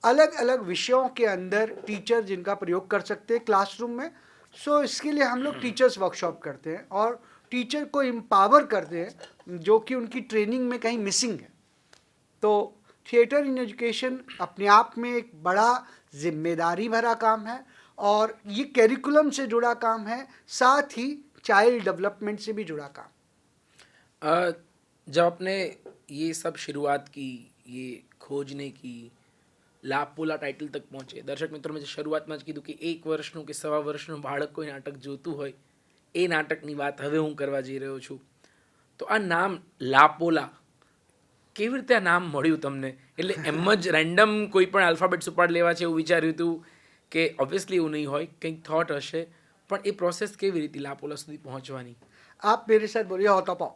अलग अलग विषयों के अंदर टीचर जिनका प्रयोग कर सकते हैं क्लासरूम में. इसके लिए हम लोग टीचर्स वर्कशॉप करते हैं और टीचर को एम्पावर करते हैं जो कि उनकी ट्रेनिंग में कहीं मिसिंग है. तो थिएटर इन एजुकेशन अपने आप में एक बड़ा जिम्मेदारी भरा काम है और ये करिकुलम से जुड़ा काम है, साथ ही चाइल्ड डेवलपमेंट से भी जुड़ा काम. जब आपने ये सब शुरुआत की, ये खोजने की, લાપોલા ટાઇટલ તક પહોંચે, દર્શક મિત્રો મેં શરૂઆતમાં જ કીધું કે 1 વર્ષનું કે 1.25 વર્ષનું બાળક કોઈ નાટક જોતું હોય એ નાટકની વાત હવે હું કરવા જઈ રહ્યો છું. તો આ નામ લાપોલા કેવી રીતે આ નામ મળ્યું તમને? એટલે એમ જ રેન્ડમ કોઈ પણ આલ્ફાબેટ્સ ઉપાડ લેવા છે એવું વિચાર્યું હતું કે ઓબ્વિયસલી એવું નહીં હોય, કંઈક થોટ હશે, પણ એ પ્રોસેસ કેવી રીતે લાપોલા સુધી પહોંચવાની? आप मेरे साथ बोलिए होतोपो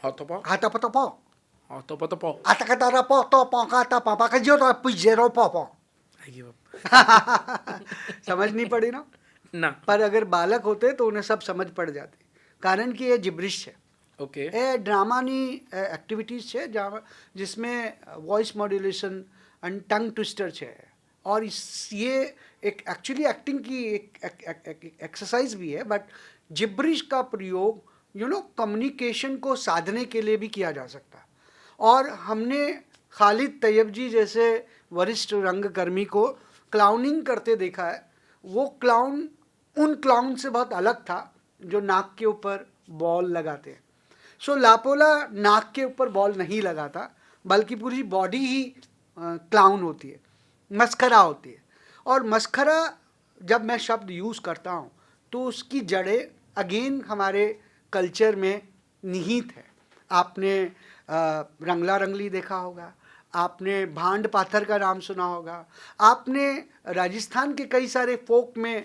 હોતોપો हाथापतोपो હોતોપો आताकतारापो तो पोकाता पापा का जो तो पुजेरो पोपो આઈ ગીવ અપ. समझ नहीं पड़ी ना. ના. पर अगर बालक होते तो उन्हें सब समझ पड़ जाती, कारण कि ये जिब्रिश है. ઓકે. એ ડ્રામાની એક્ટિવિટીઝ છે जिसमें voice modulation and tongue twister है, और ये एक एक्चुअली एक्टिंग की एक एक्सरसाइज भी है, बट जिब्रिश का प्रयोग कम्युनिकेशन को साधने के लिए भी किया जा सकता है. और हमने खालिद तैयब जी जैसे वरिष्ठ रंगकर्मी को क्लाउनिंग करते देखा है. वो क्लाउन उन क्लाउन से बहुत अलग था जो नाक के ऊपर बॉल लगाते हैं. सो लापोला नाक के ऊपर बॉल नहीं लगाता, बल्कि पूरी बॉडी ही क्लाउन होती है, मस्खरा होती है. और मस्खरा जब मैं शब्द यूज़ करता हूँ तो उसकी जड़ें अगेन हमारे कल्चर में निहित है. आपने रंगला रंगली देखा होगा, आपने भांड पाथर का नाम सुना होगा, आपने राजस्थान के कई सारे फोक में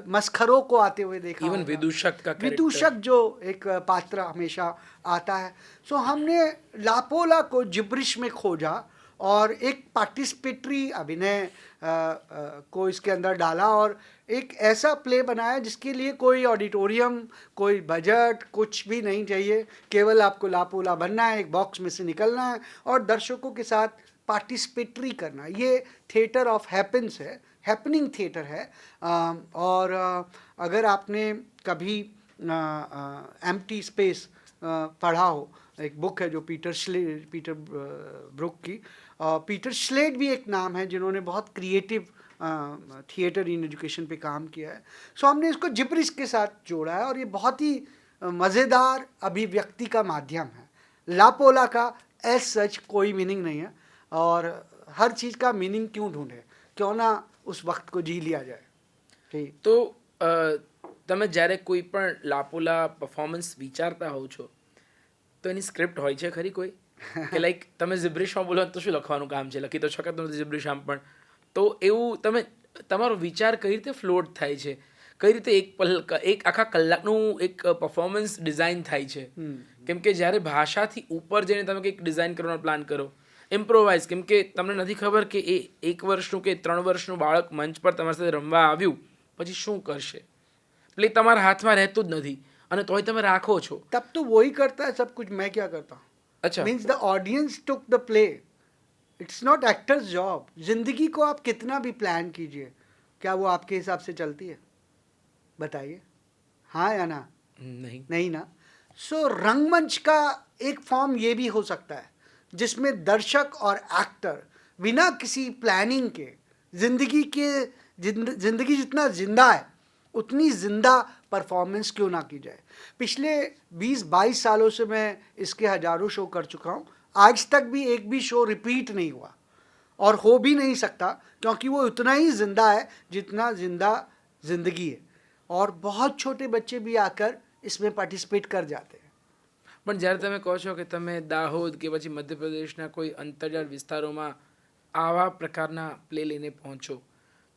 मस्खरों को आते हुए देखा इवन होगा. विदूषक का विदूषक जो एक पात्र हमेशा आता है. सो हमने लापोला को जिब्रिश में खोजा और एक पार्टिसिपेटरी अभिनय को इसके अंदर डाला, और एक ऐसा प्ले बनाया जिसके लिए कोई ऑडिटोरियम, कोई बजट, कुछ भी नहीं चाहिए. केवल आपको लापोला बनना है, एक बॉक्स में से निकलना है और दर्शकों के साथ पार्टिसिपेटरी करना. ये थिएटर ऑफ हैपन्स है, हैपनिंग थिएटर है. और अगर आपने कभी एम्प्टी स्पेस पढ़ा हो, एक बुक है जो पीटर ब्रुक की. पीटर स्लेड भी एक नाम है जिन्होंने बहुत क्रिएटिव थिएटर इन एजुकेशन पे काम किया है. सो हमने इसको जिब्रिश के साथ जोड़ा है और ये बहुत ही मज़ेदार अभिव्यक्ति का माध्यम है. लापोला का एज सच कोई मीनिंग नहीं है, और हर चीज़ का मीनिंग क्यों ढूंढे, क्यों ना उस वक्त को जी लिया जाए. ठीक. તો તમે જ્યારે કોઈ પણ લાપોલા પરફોર્મન્સ વિચારતા હોવ છો તો એની સ્ક્રિપ્ટ હોય છે ખરી કોઈ કે લાઈક તમે જિબ્રિશમાં બોલો તો શું લખવાનું કામ છે, લખી તો શકાતું નથી જિબ્રિશમાં પણ, તો એવું તમે તમારો વિચાર કઈ રીતે ફ્લોટ થાય છે, કઈ રીતે એક આખા કલાકનું એક પરફોર્મન્સ ડિઝાઇન થાય છે? કેમ કે જ્યારે ભાષાથી ઉપર જઈને તમે કંઈક ડિઝાઇન કરવાનો પ્લાન કરો, ઇમ્પ્રોવાઇઝ, કેમ કે તમને નથી ખબર કે એ 1 વર્ષનું કે 3 વર્ષનું બાળક મંચ પર તમારી સાથે રમવા આવ્યું પછી શું કરશે, એટલે તમારા હાથમાં રહેતું જ નથી અને તોય તમે રાખો છો. तब तो वही करता है सब कुछ, मैं क्या करता हूँ. अच्छा. Means the audience took the play, it's not actors job. जिंदगी को आप कितना भी प्लान कीजिए, क्या वो आपके हिसाब से चलती है? बताइए, हाँ या ना? નહીં. नहीं ना. सो रंगमंच का एक फॉर्म ये भी हो सकता है जिसमें दर्शक और एक्टर बिना किसी प्लानिंग के जिंदगी जितना जिंदा है उतनी जिंदा परफॉर्मेंस क्यों ना की जाए. पिछले 20-22 सालों से मैं इसके हजारों शो कर चुका हूँ. आज तक भी एक भी शो रिपीट नहीं हुआ और हो भी नहीं सकता, क्योंकि वो उतना ही जिंदा है जितना जिंदा जिंदगी है. और बहुत छोटे बच्चे भी आकर इसमें पार्टिसिपेट कर जाते हैं. પણ જ્યારે તમે કહો છો કે તમે દાહોદ કે પછી મધ્યપ્રદેશના કોઈ અંતરિયાળ વિસ્તારોમાં આવા પ્રકારના પ્લે લઈને પહોંચો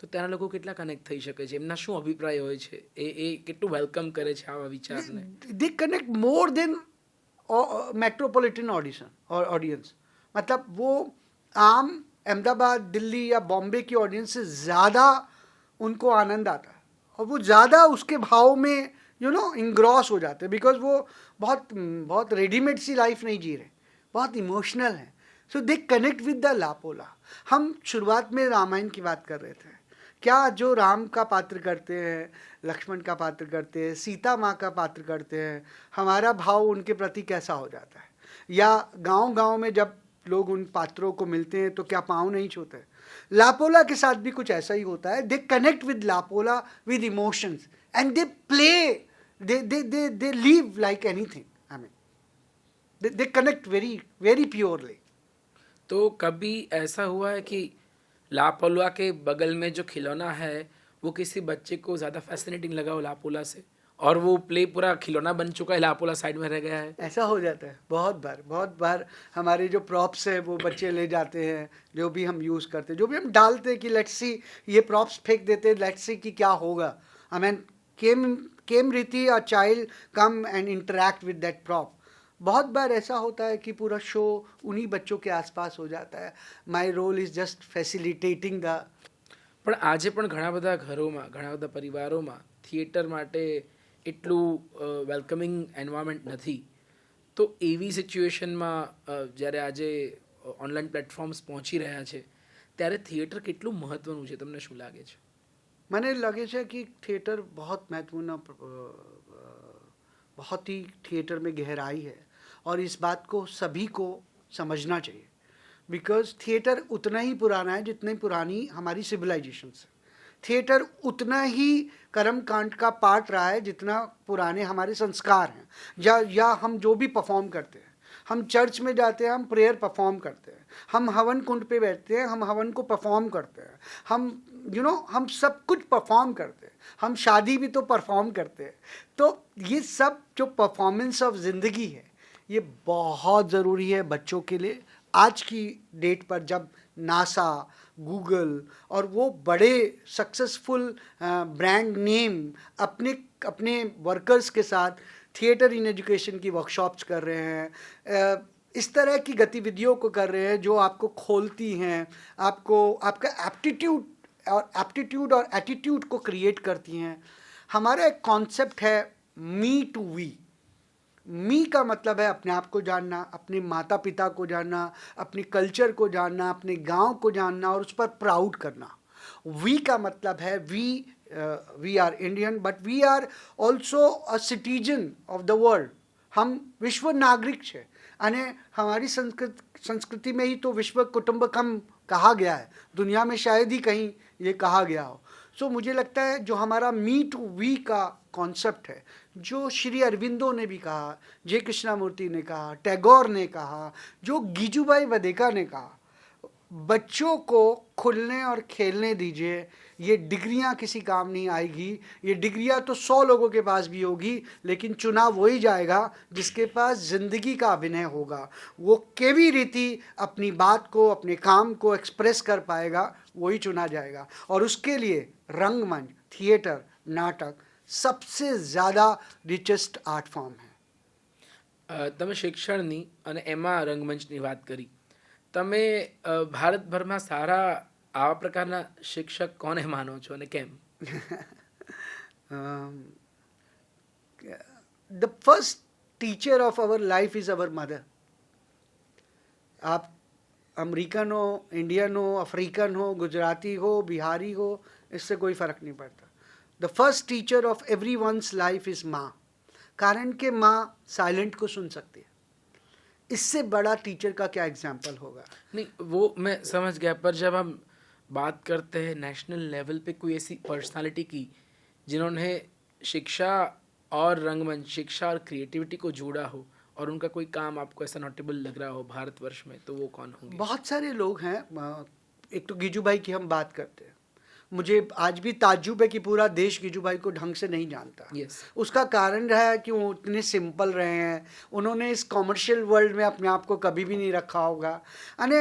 તો ત્યાંના લોકો કેટલા કનેક્ટ થઈ શકે છે, એમના શું અભિપ્રાય હોય છે, એ કેટલું વેલકમ કરે છે આવા વિચારને? They connect more than metropolitan audience. मतलब वो आम अहमदाबाद, दिल्ली या बॉम्बे की ऑडियंस से ज़्यादा उनको आनंद आता है, और वो ज़्यादा उसके भाव में इंग्रॉस हो जाते हैं, बिकॉज वो बहुत रेडीमेड सी लाइफ नहीं जी रहे, बहुत इमोशनल हैं. सो दे कनेक्ट विद द लापोला. हम शुरुआत में रामायण की बात कर रहे थे. क्या जो राम का पात्र करते हैं, लक्ष्मण का पात्र करते हैं, सीता माँ का पात्र करते हैं, हमारा भाव उनके प्रति कैसा हो जाता है? या गांव-गांव में जब लोग उन पात्रों को मिलते हैं तो क्या पाँव नहीं छूते? लापोला के साथ भी कुछ ऐसा ही होता है. दे कनेक्ट विद लापोला with emotions and they play, they live like anything. I mean, they connect very very purely. तो कभी ऐसा हुआ है कि लापोला के बगल में जो खिलौना है वो किसी बच्चे को ज़्यादा फैसिनेटिंग लगा हो लापोला से, और वो प्ले पूरा खिलौना बन चुका है, लापोला साइड में रह गया है। ऐसा हो जाता है बहुत बार हमारे जो प्रॉप्स है वो बच्चे ले जाते हैं, जो भी हम यूज़ करते हैं, जो भी हम डालते हैं कि लेट्स सी, ये प्रॉप्स फेंक देते हैं, लेट्स सी कि क्या होगा। आई मीन केम रीति a child come and interact with that prop. बहुत बार ऐसा होता है कि पूरा शो उन्हीं बच्चों के आसपास हो जाता है। My role is just facilitating the પણ આજે પણ ઘણા બધા ઘરોમાં, ઘણા બધા પરિવારોમાં થિયેટર માટે એટલું વેલકમિંગ એન્વાયરમેન્ટ નથી. તો એવી સિચ્યુએશનમાં જ્યારે આજે ઓનલાઈન પ્લેટફોર્મ્સ પહોંચી રહ્યા છે, ત્યારે થિયેટર કેટલું મહત્ત્વનું છે, તમને શું લાગે છે? મને લાગે છે कि थिएटर बहुत महत्वपूर्ण, बहुत ही थिएटर में गहराई है और इस बात को सभी को समझना चाहिए। बिकॉज थिएटर उतना ही पुराना है जितनी पुरानी हमारी सिविलाइजेशन है। थिएटर उतना ही कर्म कांड का पार्ट रहा है जितना पुराने हमारे संस्कार हैं। या हम जो भी परफॉर्म करते हैं, हम चर्च में जाते हैं, हम प्रेयर परफॉर्म करते हैं, हम हवन कुंड पे बैठते हैं, हम हवन को परफॉर्म करते हैं, हम हम सब कुछ परफॉर्म करते हैं, हम शादी भी तो परफॉर्म करते हैं। तो ये सब जो परफॉर्मेंस ऑफ ज़िंदगी है, ये बहुत ज़रूरी है बच्चों के लिए। आज की डेट पर जब नासा, गूगल और वो बड़े सक्सेसफुल ब्रांड नेम अपने अपने वर्कर्स के साथ थिएटर इन एजुकेशन की वर्कशॉप्स कर रहे हैं, इस तरह की गतिविधियों को कर रहे हैं जो आपको खोलती हैं, आपको आपका एप्टीट्यूड और एटीट्यूड को क्रिएट करती हैं। हमारा एक कॉन्सेप्ट है मी टू वी। मी का मतलब है अपने आप को जानना, अपने माता पिता को जानना, अपने कल्चर को जानना, अपने गांव को जानना और उस पर प्राउड करना। वी का मतलब है we are Indian but we are also a citizen of the world. हम विश्व नागरिक है અને हमारी संस्कृति में ही तो विश्व कुटुंबकम कहा गया है, दुनिया में शायद ही कहीं ये कहा गया हो। सो मुझे लगता है जो हमारा मी टू वी का कॉन्सेप्ट है, जो श्री अरविंदो ने भी कहा, जे कृष्णामूर्ति ने कहा, टैगोर ने कहा, जो गीजूभाई वधेका ने कहा, बच्चों को खुलने और खेलने दीजिए। ये डिग्रियां किसी काम नहीं आएगी। ये डिग्रियां तो 100 लोगों के पास भी होगी, लेकिन चुनाव वही जाएगा जिसके पास ज़िंदगी का अभिनय होगा। वो केवी रीति अपनी बात को, अपने काम को एक्सप्रेस कर पाएगा, वही चुना जाएगा। और उसके लिए रंगमंच, थिएटर, नाटक सबसे ज़्यादा रिचेस्ट आर्ट फॉर्म है। તમે શિક્ષણની અને એમાં રંગમંચની વાત કરી. તમે ભારતભરમાં સારા આવા પ્રકારના શિક્ષક કોને માનો છો અને કેમ? The first teacher of our life is our mother. आप अमेरिकन हो, इंडियन हो, अफ्रीकन हो, गुजराती हो, बिहारी हो, इससे कोई फ़र्क नहीं पड़ता। The first teacher of every one's life is माँ। कारण कि माँ साइलेंट को सुन सकती है। इससे बड़ा टीचर का क्या एग्जाम्पल होगा? नहीं, वो मैं समझ गया, पर जब हम बात करते हैं नेशनल लेवल पे कोई ऐसी पर्सनालिटी की जिन्होंने शिक्षा और रंगमंच, शिक्षा और क्रिएटिविटी को जोड़ा हो और उनका कोई काम आपको ऐसा नोटेबल लग रहा हो भारतवर्ष में, तो वो कौन होंगे? बहुत सारे लोग हैं। एक तो गीजूभाई की हम बात करते हैं, मुझे आज भी ताज्जुब है कि पूरा देश गीजूभाई को ढंग से नहीं जानता। Yes. उसका कारण रहा है कि वो इतने सिंपल रहे हैं। उन्होंने इस कॉमर्शियल वर्ल्ड में अपने आप को कभी भी नहीं रखा होगा। यानी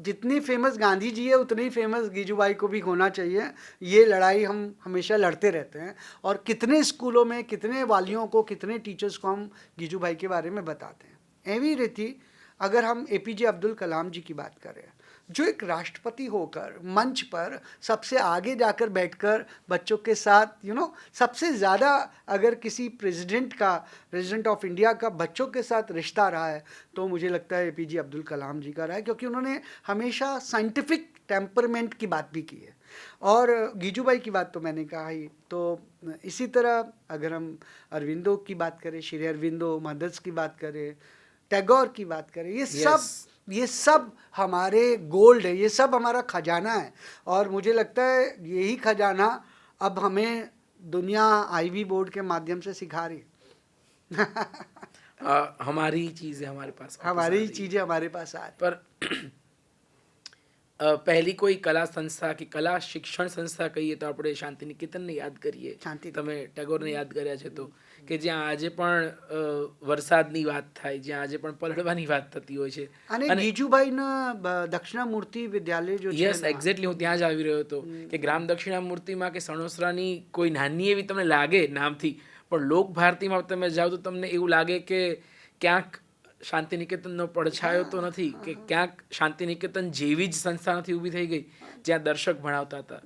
जितनी फेमस गांधी जी है उतनी फेमस गीजूभाई को भी होना चाहिए। ये लड़ाई हम हमेशा लड़ते रहते हैं और कितने स्कूलों में, कितने वालियों को, कितने टीचर्स को हम गीजूभाई के बारे में बताते हैं। एवी रीति अगर हम APJ अब्दुल कलाम जी की बात करें, जो एक राष्ट्रपति होकर मंच पर सबसे आगे जाकर बैठकर बच्चों के साथ सबसे ज़्यादा अगर किसी प्रेसिडेंट ऑफ इंडिया का बच्चों के साथ रिश्ता रहा है तो मुझे लगता है APJ अब्दुल कलाम जी का रहा है, क्योंकि उन्होंने हमेशा साइंटिफिक टेम्परमेंट की बात भी की है। और गीजूभाई की बात तो मैंने कहा ही। तो इसी तरह अगर हम अरविंदो की बात करें, श्री अरविंदो, मदर्स की बात करें, टैगोर की बात करें, ये सब हमारे गोल्ड है, ये सब हमारा खजाना है। और मुझे लगता है यही खजाना अब हमें दुनिया IB बोर्ड के माध्यम से सिखा रही है। हमारी चीज़ें हमारे पास हमारी चीज़ें हमारे पास आ रही। पर પહેલી કોઈ કલા સંસ્થા કે કલા શિક્ષણ સંસ્થા કહીએ તો આપણે શાંતિ નિકેતનને યાદ કરીએ. શાંતિ તમે ટેગોરને યાદ કર્યા છે તો કે જ્યાં આજે પણ વરસાદની વાત થાય, જ્યાં આજે પણ પલળવાની વાત થતી હોય છે. અને ગીજુભાઈના દક્ષિણામૂર્તિ વિદ્યાલય જો છે, યસ, એક્ઝેક્ટલી, હું ત્યાં જ આવી રહ્યો હતો કે ગ્રામ દક્ષિણામૂર્તિમાં કે સણોસરાની કોઈ નાની એવી તમને લાગે નામથી, પણ લોક ભારતીમાં તમે જાઓ તો તમને એવું લાગે કે ક્યાંક શાંતિ નિકેતનનો પડછાયો તો નથી, કે ક્યાંક શાંતિ નિકેતન જેવી જ સંસ્થા નથી ઊભી થઈ ગઈ જ્યાં दर्शक ભણાવતા હતા.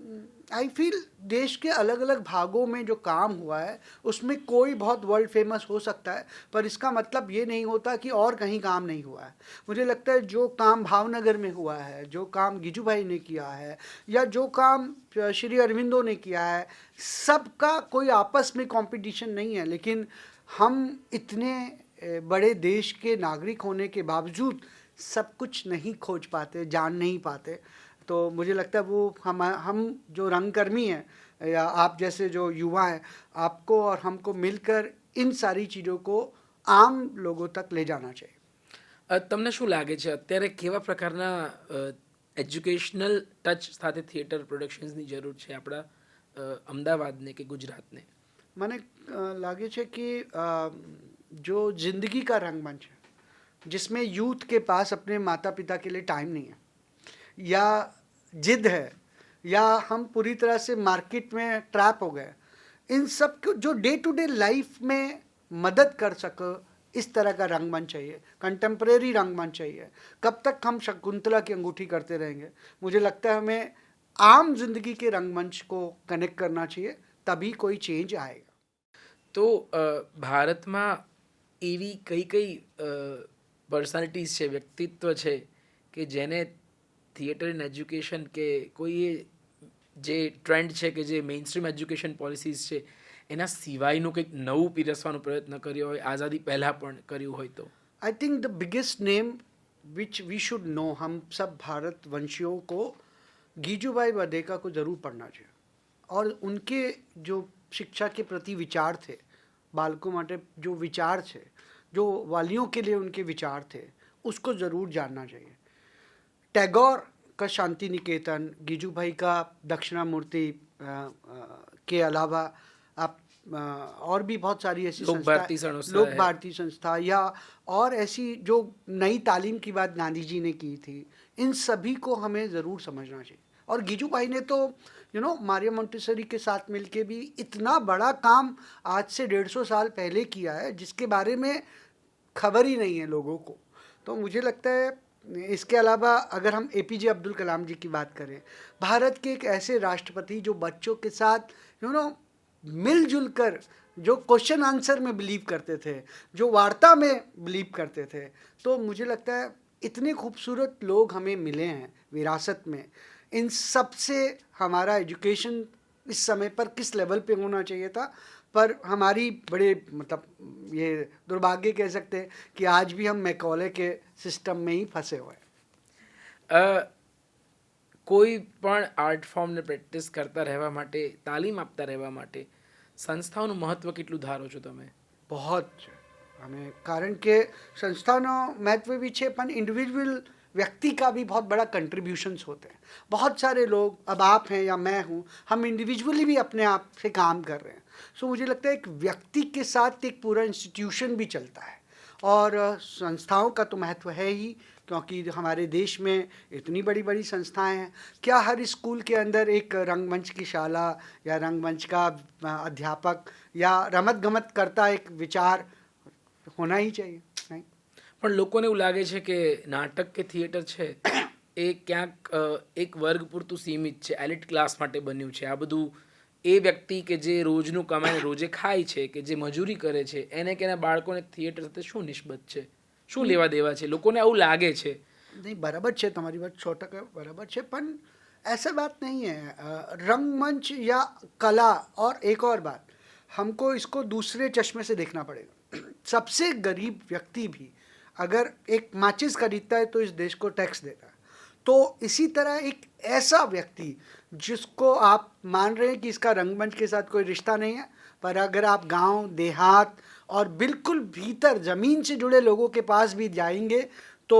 आई फील देश के अलग अलग भागों में जो काम हुआ है उसमें कोई बहुत वर्ल्ड फेमस हो सकता है, पर इसका मतलब ये नहीं होता कि और कहीं काम नहीं हुआ है. मुझे लगता है जो काम भावनगर में हुआ है, जो काम गिजू भाई ने किया है, या जो काम श्री अरविंदो ने किया है, सबका कोई आपस में कंपटीशन नहीं है. लेकिन हम इतने बड़े देश के नागरिक होने के बावजूद सब कुछ नहीं खोज पाते, जान नहीं पाते. तो मुझे लगता है वो हम जो रंगकर्मी हैं या आप जैसे जो युवा हैं, आपको और हमको मिलकर इन सारी चीज़ों को आम लोगों तक ले जाना चाहिए. તમને શું લાગે છે અત્યારે કેવા પ્રકારના એજ્યુકેશનલ ટચ સાથે થિયેટર પ્રોડક્શન્સની જરૂર છે આપણા અમદાવાદને કે ગુજરાતને? મને લાગે છે कि जो ज़िंदगी का रंगमंच है, जिसमें यूथ के पास अपने माता पिता के लिए टाइम नहीं है, या जिद है, या हम पूरी तरह से मार्केट में ट्रैप हो गए, इन सब को जो डे टू डे लाइफ में मदद कर सके, इस तरह का रंगमंच चाहिए, कंटेम्प्रेरी रंगमंच चाहिए. कब तक हम शकुंतला की अंगूठी करते रहेंगे? मुझे लगता है हमें आम जिंदगी के रंगमंच को कनेक्ट करना चाहिए, तभी कोई चेंज आएगा. તો ભારતમાં એવી કઈ કઈ પર્સનાલિટીઝ છે, વ્યક્તિત્વ છે કે જેને થિયેટર ઇન એજ્યુકેશન કે કોઈ જે ટ્રેન્ડ છે કે જે મેઇન સ્ટ્રીમ એજ્યુકેશન પોલિસીઝ છે એના સિવાયનું કંઈક નવું પીરસવાનો પ્રયત્ન કર્યો હોય, આઝાદી પહેલાં પણ કર્યું હોય તો? I think the biggest name which we should know, हम सब भारतवंशियों को गीजूभाई बर्देका को ज़रूर पढ़ना चाहिए. और उनके जो शिक्षा के प्रति विचार थे, बालकों માટે जो विचार थे, जो वालियों के लिए उनके विचार थे, उसको ज़रूर जानना चाहिए. टैगोर का शांति निकेतन, गिजू भाई का दक्षिणामूर्ति के अलावा आप और भी बहुत सारी ऐसी लोक भारती संस्था लोक है. भारती संस्था, या और ऐसी जो नई तालीम की बात गांधी जी ने की थी, इन सभी को हमें ज़रूर समझना चाहिए. और गिजू भाई ने तो मारिया मोंटेसरी के साथ मिलके भी इतना बड़ा काम आज से 150 साल पहले किया है, जिसके बारे में खबर ही नहीं है लोगों को. तो मुझे लगता है इसके अलावा अगर हम APJ अब्दुल कलाम जी की बात करें, भारत के एक ऐसे राष्ट्रपति जो बच्चों के साथ मिलजुल कर जो क्वेश्चन आंसर में बिलीव करते थे, जो वार्ता में बिलीव करते थे, तो मुझे लगता है इतने खूबसूरत लोग हमें मिले हैं विरासत में. इन सब से हमारा एजुकेशन इस समय पर किस लेवल पे होना चाहिए था, पर हमारी बड़े मतलब ये दुर्भाग्य कह सकते हैं कि आज भी हम मैकॉले के सिस्टम में ही फंसे हुए हैं. કોઈ પણ આર્ટ ફોર્મને પ્રેક્ટિસ કરતા રહેવા માટે, તાલીમ આપતા રહેવા માટે સંસ્થાઓનું મહત્વ કેટલું ધારો છો તમે? बहुत हमें, कारण के संस्थानों महत्व भी छे, पर इंडिविजुअल व्यक्ति का भी बहुत बड़ा कंट्रीब्यूशंस होते हैं. बहुत सारे लोग, अब आप हैं या मैं हूँ, हम इंडिविजुअली भी अपने आप से काम कर रहे हैं. सो मुझे लगता है एक व्यक्ति के साथ एक पूरा इंस्टीट्यूशन भी चलता है. और संस्थाओं का तो महत्व है ही, क्योंकि हमारे देश में इतनी बड़ी बड़ी संस्थाएं हैं. क्या हर स्कूल के अंदर एक रंगमंच की शाला या रंगमंच का अध्यापक या रमत गमत करता एक विचार होना ही चाहिए? नहीं. પણ લોકોને એવું લાગે છે કે નાટક કે થિયેટર છે એ ક્યાંક એક વર્ગ પૂરતું સીમિત છે, એલિટ ક્લાસ માટે બન્યું છે. આ બધું એ વ્યક્તિ કે જે રોજનું કમાઈને રોજે ખાય છે, કે જે મજૂરી કરે છે, એને કે એના બાળકોને થિયેટર સાથે શું નિસ્બત છે, શું લેવા દેવા છે? લોકોને આવું લાગે છે. नहीं, बराबर है, तुम्हारी बात 100% बराबर है, पर ऐसा बात नहीं है. रंगमंच या कला, और एक और बात, हमको इसको दूसरे चश्मे से देखना पड़ेगा. सबसे गरीब व्यक्ति भी अगर एक माचिस खरीदता है तो इस देश को टैक्स देता है. तो इसी तरह एक ऐसा व्यक्ति जिसको आप मान रहे हैं कि इसका रंगमंच के साथ कोई रिश्ता नहीं है, पर अगर आप गांव, देहात और बिल्कुल भीतर ज़मीन से जुड़े लोगों के पास भी जाएंगे तो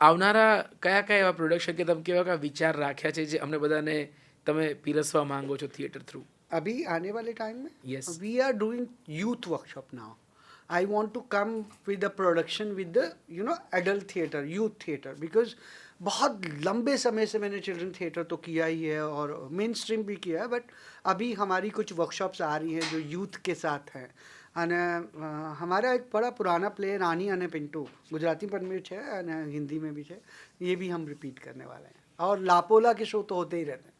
આવનારા કયા કયા એવા પ્રોડક્શન કે તમે કેવા કયા વિચાર રાખ્યા છે જે અમને બધાને તમે પીરસવા માંગો છો થિયેટર થ્રુ? अभी आने वाले टाइम में Yes. We are doing youth workshop now. I want to come with the production with the adult theatre, youth theatre, because बहुत लंबे समय से मैंने चिल्ड्रन थिएटर तो किया ही है और मेन स्ट्रीम भी किया है, बट अभी हमारी कुछ वर्कशॉप्स आ रही हैं जो यूथ के साथ हैं. અને हमारा एक बड़ा पुराना प्ले रानी અને पिंटू गुजराती पर में है और हिंदी में भी है, ये भी हम रिपीट करने वाले हैं. और लापोला के शो तो होते ही रहते हैं.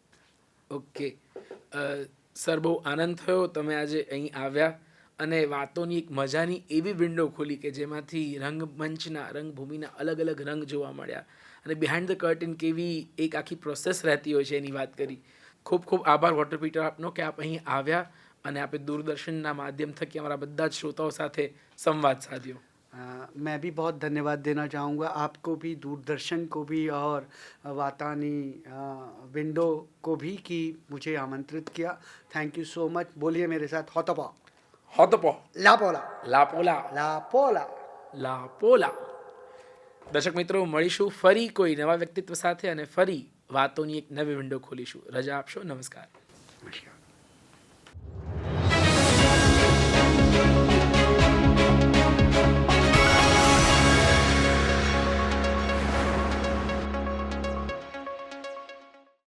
ઓકે સર, બહુ આનંદ થયો તમે આજે અહીં આવ્યા અને વાતોની એક મજાની એવી વિન્ડો ખોલી કે જેમાંથી રંગમંચના રંગભૂમિના અલગ અલગ રંગ જોવા મળ્યા અને બિહાઇન્ડ ધ કર્ટન કેવી એક આખી પ્રોસેસ રહેતી હોય છે એની વાત કરી. ખૂબ ખૂબ આભાર વોટર પીટર આપનો કે આપ અહીં આવ્યા અને આપે દૂરદર્શનના માધ્યમ થકી અમારા બધા જ શ્રોતાઓ સાથે સંવાદ સાધ્યો. मैं भी बहुत धन्यवाद देना चाहूँगा आपको भी, दूरदर्शन को भी और वातानी विंडो को भी कि मुझे आमंत्रित किया. Thank you so much. बोलिए मेरे साथ होतपा હોતપો लापोला લાપોલા लापोला. લાપોલા. દર્શક મિત્રો, મળીશું ફરી કોઈ નવા વ્યક્તિત્વ સાથે અને ફરી વાતોની એક નવી વિન્ડો ખોલીશું. રજા આપશો. નમસ્કાર. नमस्कार.